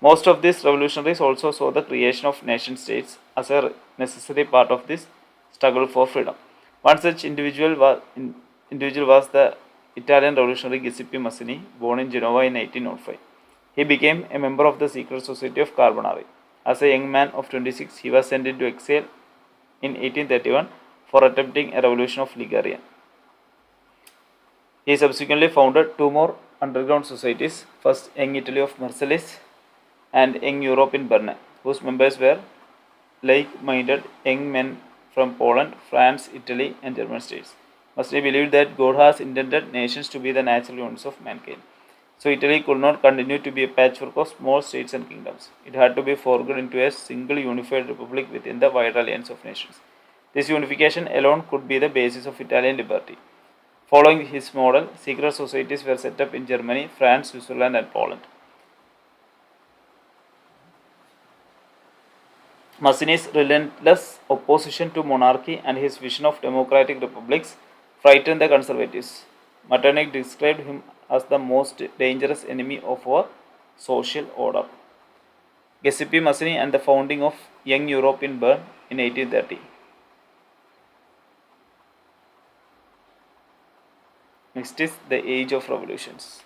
Most of these revolutionaries also saw the creation of nation states as a necessary part of this struggle for freedom. One such individual was the Italian revolutionary Giuseppe Mazzini, born in Genoa in 1805. He became a member of the secret society of Carbonari. As a young man of 26, he was sent into exile in 1831 for attempting a revolution of Liguria. He subsequently founded two more underground societies, first Young Italy of Marseilles and Young Europe in Berne, whose members were like-minded young men from Poland, France, Italy, and German states. Mazzini believed that God has intended nations to be the natural units of mankind. So Italy could not continue to be a patchwork of small states and kingdoms. It had to be forged into a single unified republic within the wider alliance of nations. This unification alone could be the basis of Italian liberty. Following his model, secret societies were set up in Germany, France, Switzerland, and Poland. Mazzini's relentless opposition to monarchy and his vision of democratic republics frightened the conservatives. Metternich described him as the most dangerous enemy of our social order. Giuseppe Mazzini and the founding of Young Europe in Bern in 1830. Next is the Age of Revolutions.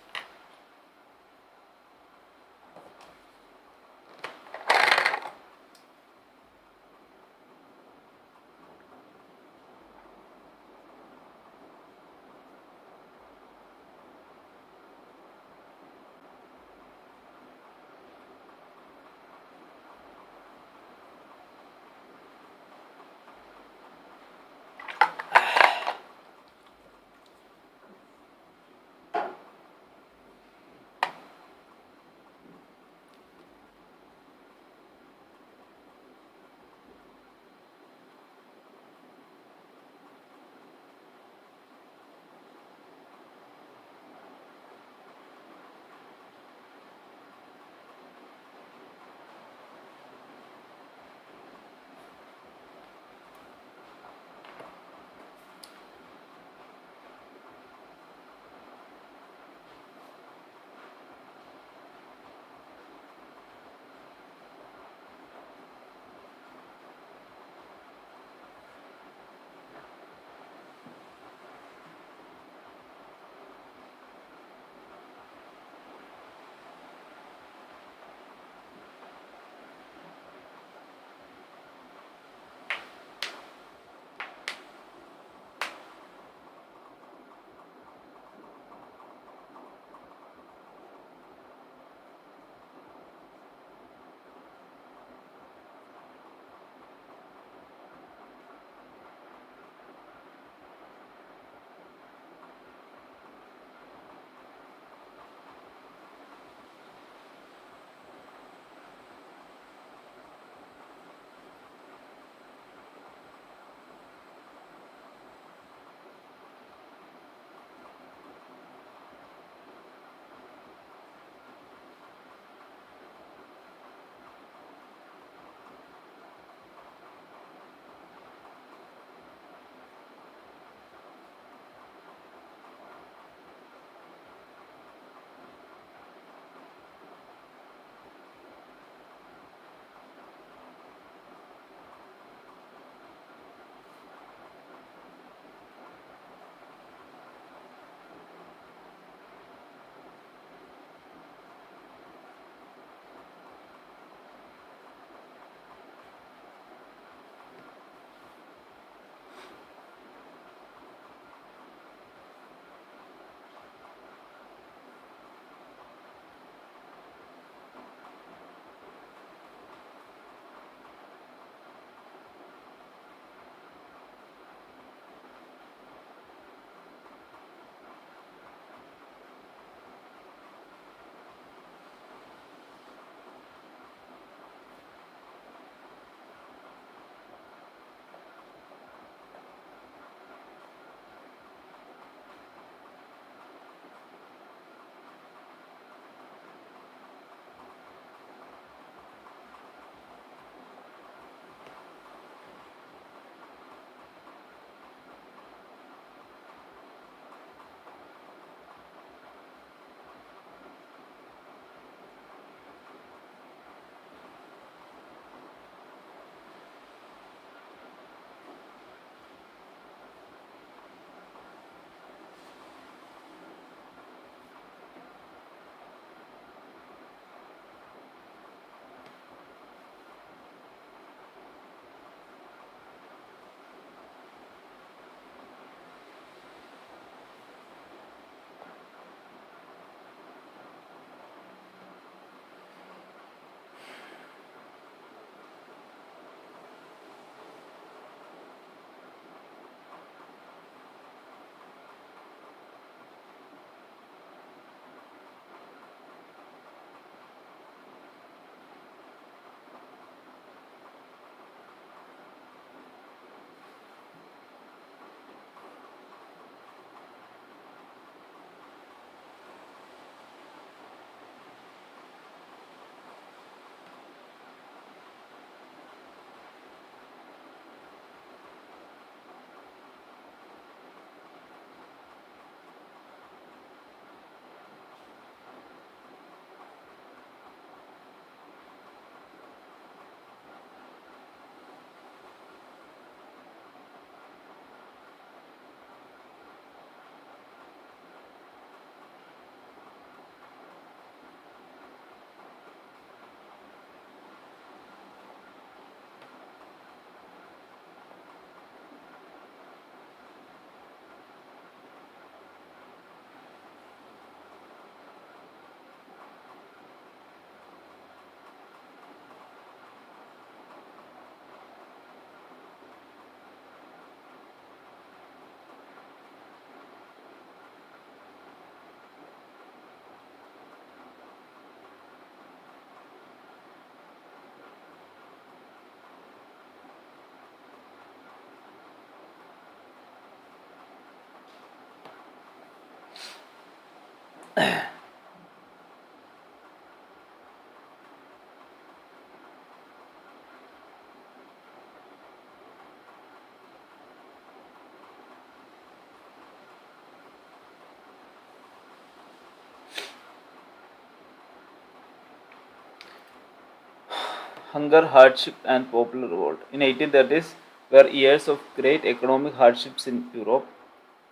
Hunger, hardship, and popular revolt. In 1830s were years of great economic hardships in Europe.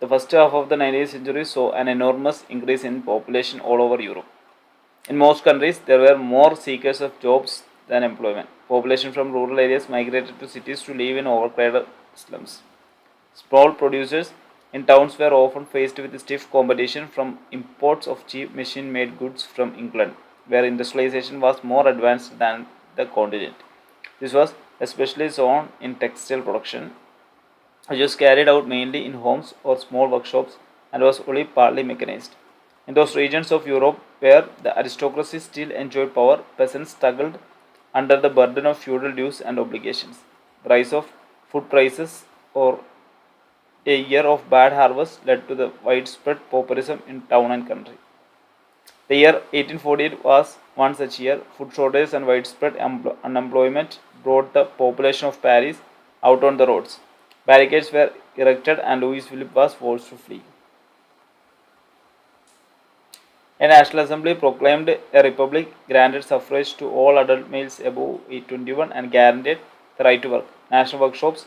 The first half of the 19th century saw an enormous increase in population all over Europe. In most countries, there were more seekers of jobs than employment. Population from rural areas migrated to cities to live in overcrowded slums. Small producers in towns were often faced with stiff competition from imports of cheap machine made goods from England, where industrialization was more advanced than the continent. This was especially shown in textile production, which was carried out mainly in homes or small workshops and was only partly mechanized. In those regions of Europe where the aristocracy still enjoyed power, peasants struggled under the burden of feudal dues and obligations. The rise of food prices or a year of bad harvest led to the widespread pauperism in town and country. The year 1848 was one such year. Food shortages and widespread unemployment brought the population of Paris out on the roads. Barricades were erected and Louis Philippe was forced to flee. A National Assembly proclaimed a republic, granted suffrage to all adult males above age 21, and guaranteed the right to work. National workshops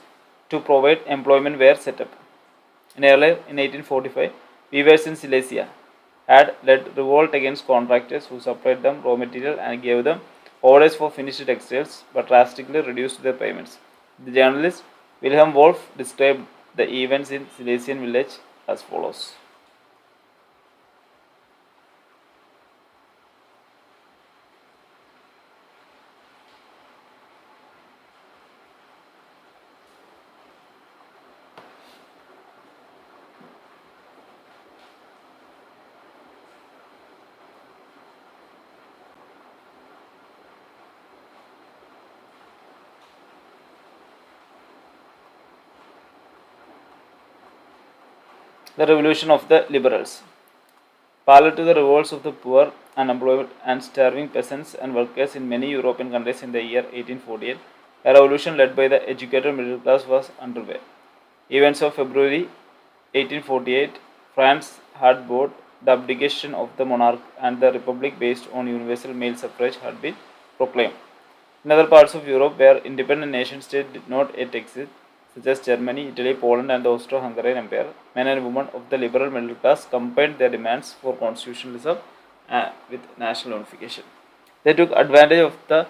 to provide employment were set up. Earlier, in 1845, weavers in Silesia had led revolt against contractors who supplied them raw material and gave them orders for finished textiles but drastically reduced their payments. The journalist Wilhelm Wolff described the events in Silesian village as follows. The revolution of the liberals. Parallel to the revolts of the poor, unemployed, and starving peasants and workers in many European countries in the year 1848, a revolution led by the educated middle class was underway. Events of February 1848, France had both the abdication of the monarch and the republic based on universal male suffrage had been proclaimed. In other parts of Europe where independent nation states did not yet exist, such as Germany, Italy, Poland, and the Austro-Hungarian Empire, men and women of the liberal middle class combined their demands for constitutionalism with national unification. They took advantage of the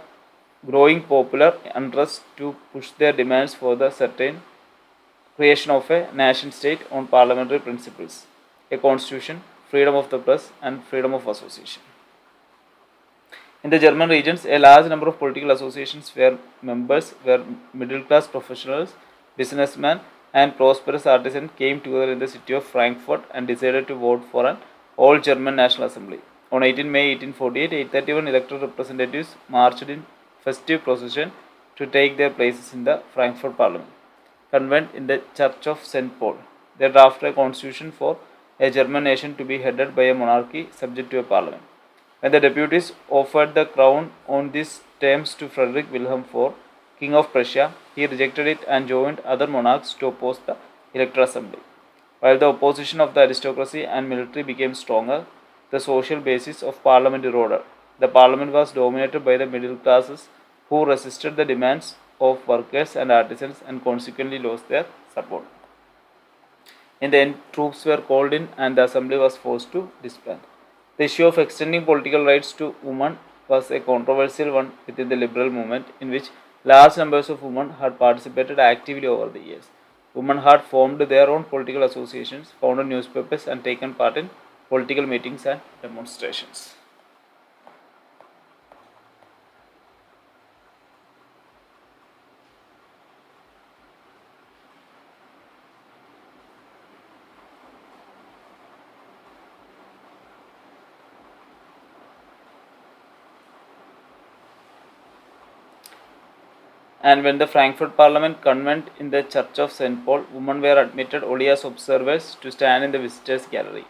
growing popular unrest to push their demands for the certain creation of a nation state on parliamentary principles, a constitution, freedom of the press, and freedom of association. In the German regions, a large number of political associations where members were middle class professionals, businessmen, and prosperous artisans came together in the city of Frankfurt and decided to vote for an all German National Assembly. On 18 May 1848, 831 elected representatives marched in festive procession to take their places in the Frankfurt Parliament convent in the Church of St. Paul. They drafted a constitution for a German nation to be headed by a monarchy subject to a parliament. When the deputies offered the crown on these terms to Frederick Wilhelm IV, King of Prussia, he rejected it and joined other monarchs to oppose the Electoral Assembly. While the opposition of the aristocracy and military became stronger, the social basis of parliament eroded. The parliament was dominated by the middle classes who resisted the demands of workers and artisans and consequently lost their support. In the end, troops were called in and the assembly was forced to disband. The issue of extending political rights to women was a controversial one within the liberal movement, in which large numbers of women had participated actively over the years. Women had formed their own political associations, founded newspapers, and taken part in political meetings and demonstrations. And when the Frankfurt Parliament convent in the Church of St. Paul, women were admitted only as observers to stand in the visitors' gallery.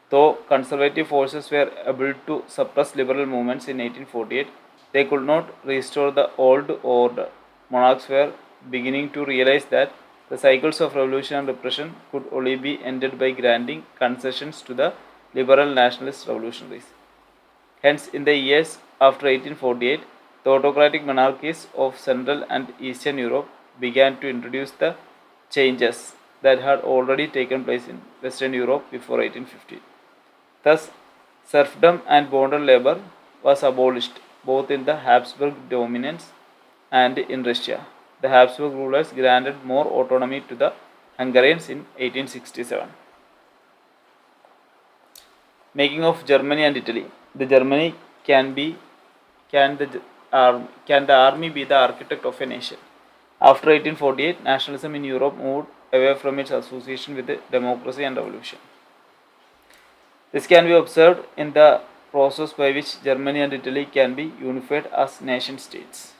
Though conservative forces were able to suppress liberal movements in 1848, they could not restore the old order. Monarchs were beginning to realize that the cycles of revolution and repression could only be ended by granting concessions to the liberal nationalist revolutionaries. Hence, in the years after 1848, the autocratic monarchies of Central and Eastern Europe began to introduce the changes that had already taken place in Western Europe before 1850. Thus, serfdom and bonded labor was abolished both in the Habsburg dominance and in Russia. The Habsburg rulers granted more autonomy to the Hungarians in 1867. Making of Germany and Italy. The Germany can be can the army be the architect of a nation? After 1848, nationalism in Europe moved away from its association with democracy and revolution. This can be observed in the process by which Germany and Italy can be unified as nation states.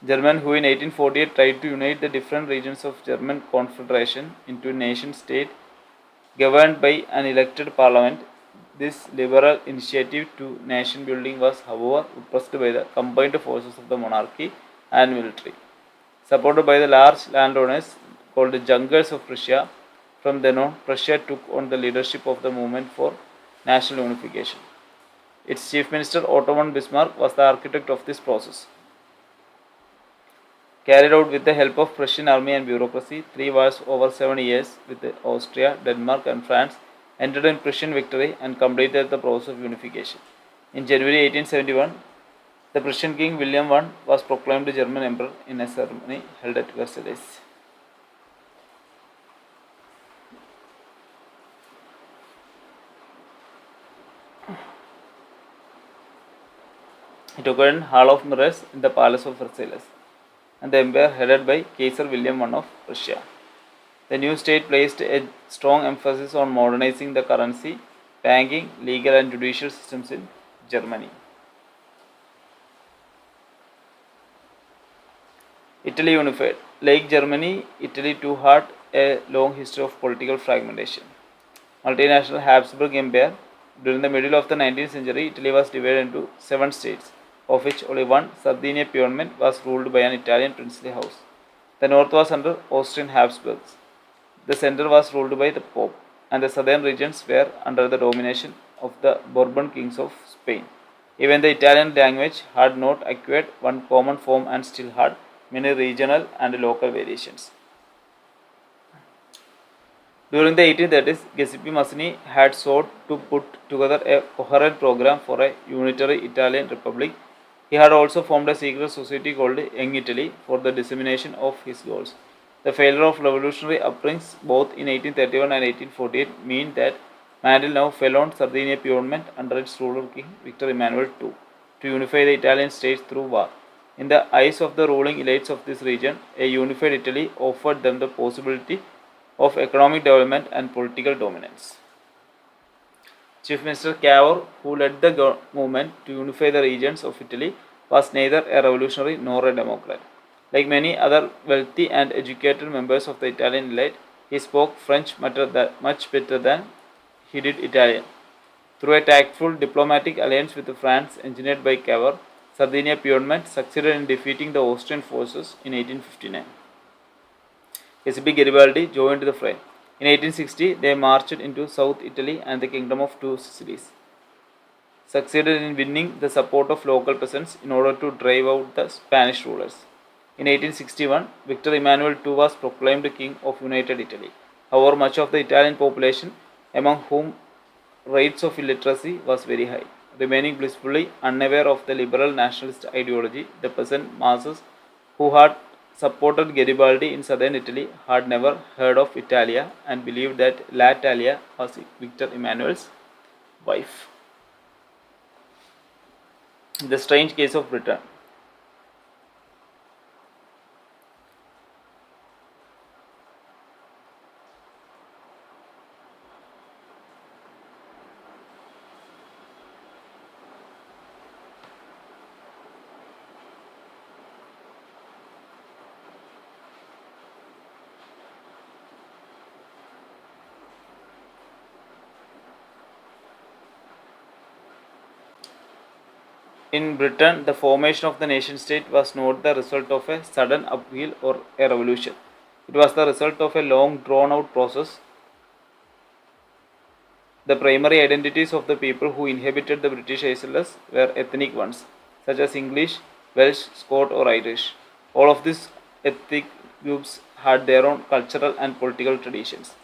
Germany, who in 1848 tried to unite the different regions of German Confederation into a nation state governed by an elected parliament, this liberal initiative to nation building was, however, oppressed by the combined forces of the monarchy and military. Supported by the large landowners called the Junkers of Prussia, from then on, Prussia took on the leadership of the movement for national unification. Its chief minister Otto von Bismarck was the architect of this process. Carried out with the help of Prussian army and bureaucracy, 3 wars over 7 years with Austria, Denmark, and France ended in Prussian victory and completed the process of unification. In January 1871, the Prussian king William I was proclaimed German emperor in a ceremony held at Versailles. It occurred in Hall of Mirrors in the Palace of Versailles, and the empire headed by Kaiser William I of Prussia. The new state placed a strong emphasis on modernizing the currency, banking, legal, and judicial systems in Germany. Italy unified. Like Germany, Italy too had a long history of political fragmentation. Multinational Habsburg Empire. During the middle of the 19th century, Italy was divided into 7 states, of which only one, Sardinia Piedmont, was ruled by an Italian princely house. The north was under Austrian Habsburgs. The center was ruled by the Pope, and the southern regions were under the domination of the Bourbon kings of Spain. Even the Italian language had not acquired one common form and still had many regional and local variations. During the 1830s, Giuseppe Mazzini had sought to put together a coherent program for a unitary Italian republic. He had also formed a secret society called Young Italy for the dissemination of his goals. The failure of revolutionary uprisings both in 1831 and 1848 meant that mantle now fell on Sardinia Piedmont under its ruler king Victor Emmanuel II to unify the Italian states through war. In the eyes of the ruling elites of this region, a unified Italy offered them the possibility of economic development and political dominance. Chief Minister Cavour, who led the movement to unify the regions of Italy, was neither a revolutionary nor a democrat. Like many other wealthy and educated members of the Italian elite, he spoke French much better than he did Italian. Through a tactful diplomatic alliance with France engineered by Cavour, Sardinia Piedmont succeeded in defeating the Austrian forces in 1859. Giuseppe Garibaldi joined the fray. In 1860, they marched into South Italy and the Kingdom of Two Sicilies, succeeded in winning the support of local peasants in order to drive out the Spanish rulers. In 1861, Victor Emmanuel II was proclaimed King of United Italy. However, much of the Italian population, among whom rates of illiteracy was very high, remaining blissfully unaware of the liberal nationalist ideology, the peasant masses who had supported Garibaldi in southern Italy had never heard of Italia and believed that La Italia was Victor Emmanuel's wife. The strange case of Britain. In Britain, the formation of the nation state was not the result of a sudden upheaval or a revolution. It was the result of a long drawn out process. The primary identities of the people who inhabited the British Isles were ethnic ones, such as English, Welsh, Scot, or Irish. All of these ethnic groups had their own cultural and political traditions.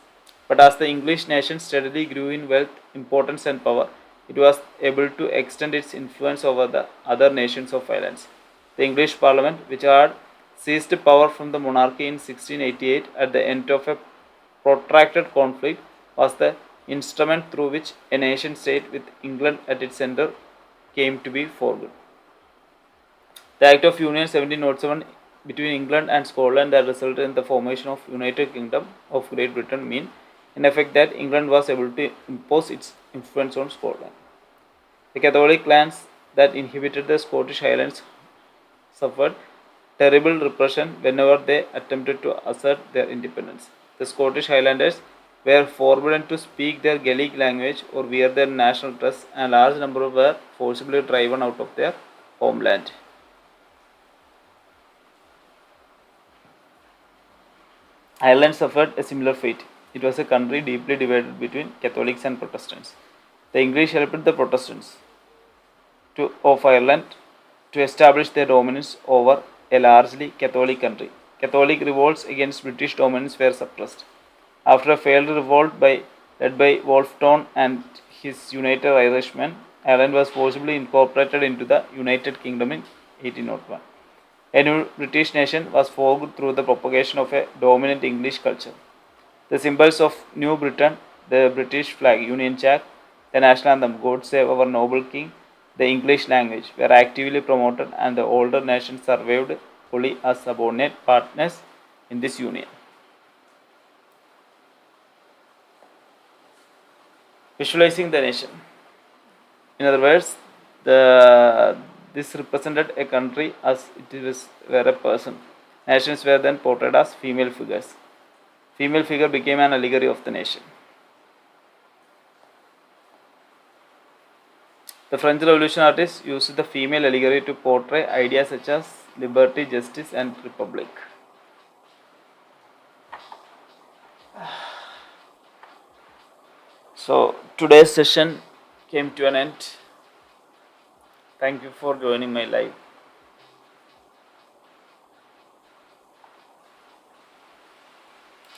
But as the English nation steadily grew in wealth, importance, and power, it was able to extend its influence over the other nations of islands. The English Parliament, which had seized power from the monarchy in 1688 at the end of a protracted conflict, was the instrument through which a nation state with England at its center came to be formed. The Act of Union 1707 between England and Scotland that resulted in the formation of United Kingdom of Great Britain mean in effect that England was able to impose its influence on Scotland. The Catholic clans that inhabited the Scottish Highlands suffered terrible repression whenever they attempted to assert their independence. The Scottish Highlanders were forbidden to speak their Gaelic language or wear their national dress, and a large number were forcibly driven out of their homeland. Ireland suffered a similar fate. It was a country deeply divided between Catholics and Protestants. The English helped the Protestants of Ireland to establish their dominance over a largely Catholic country. Catholic revolts against British dominance were suppressed. After a failed revolt led by Wolfton and his United Irishmen, Ireland was forcibly incorporated into the United Kingdom in 1801. A new British nation was formed through the propagation of a dominant English culture. The symbols of New Britain, the British flag, Union Jack, the national anthem, God Save Our Noble King, the English language, were actively promoted, and the older nations survived only as subordinate partners in this union. Visualizing the nation. In other words, this represented a country as were a person. Nations were then portrayed as female figures. Female figure became an allegory of the nation. The French Revolution artists used the female allegory to portray ideas such as liberty, justice, and republic. So today's session came to an end. Thank you for joining my live.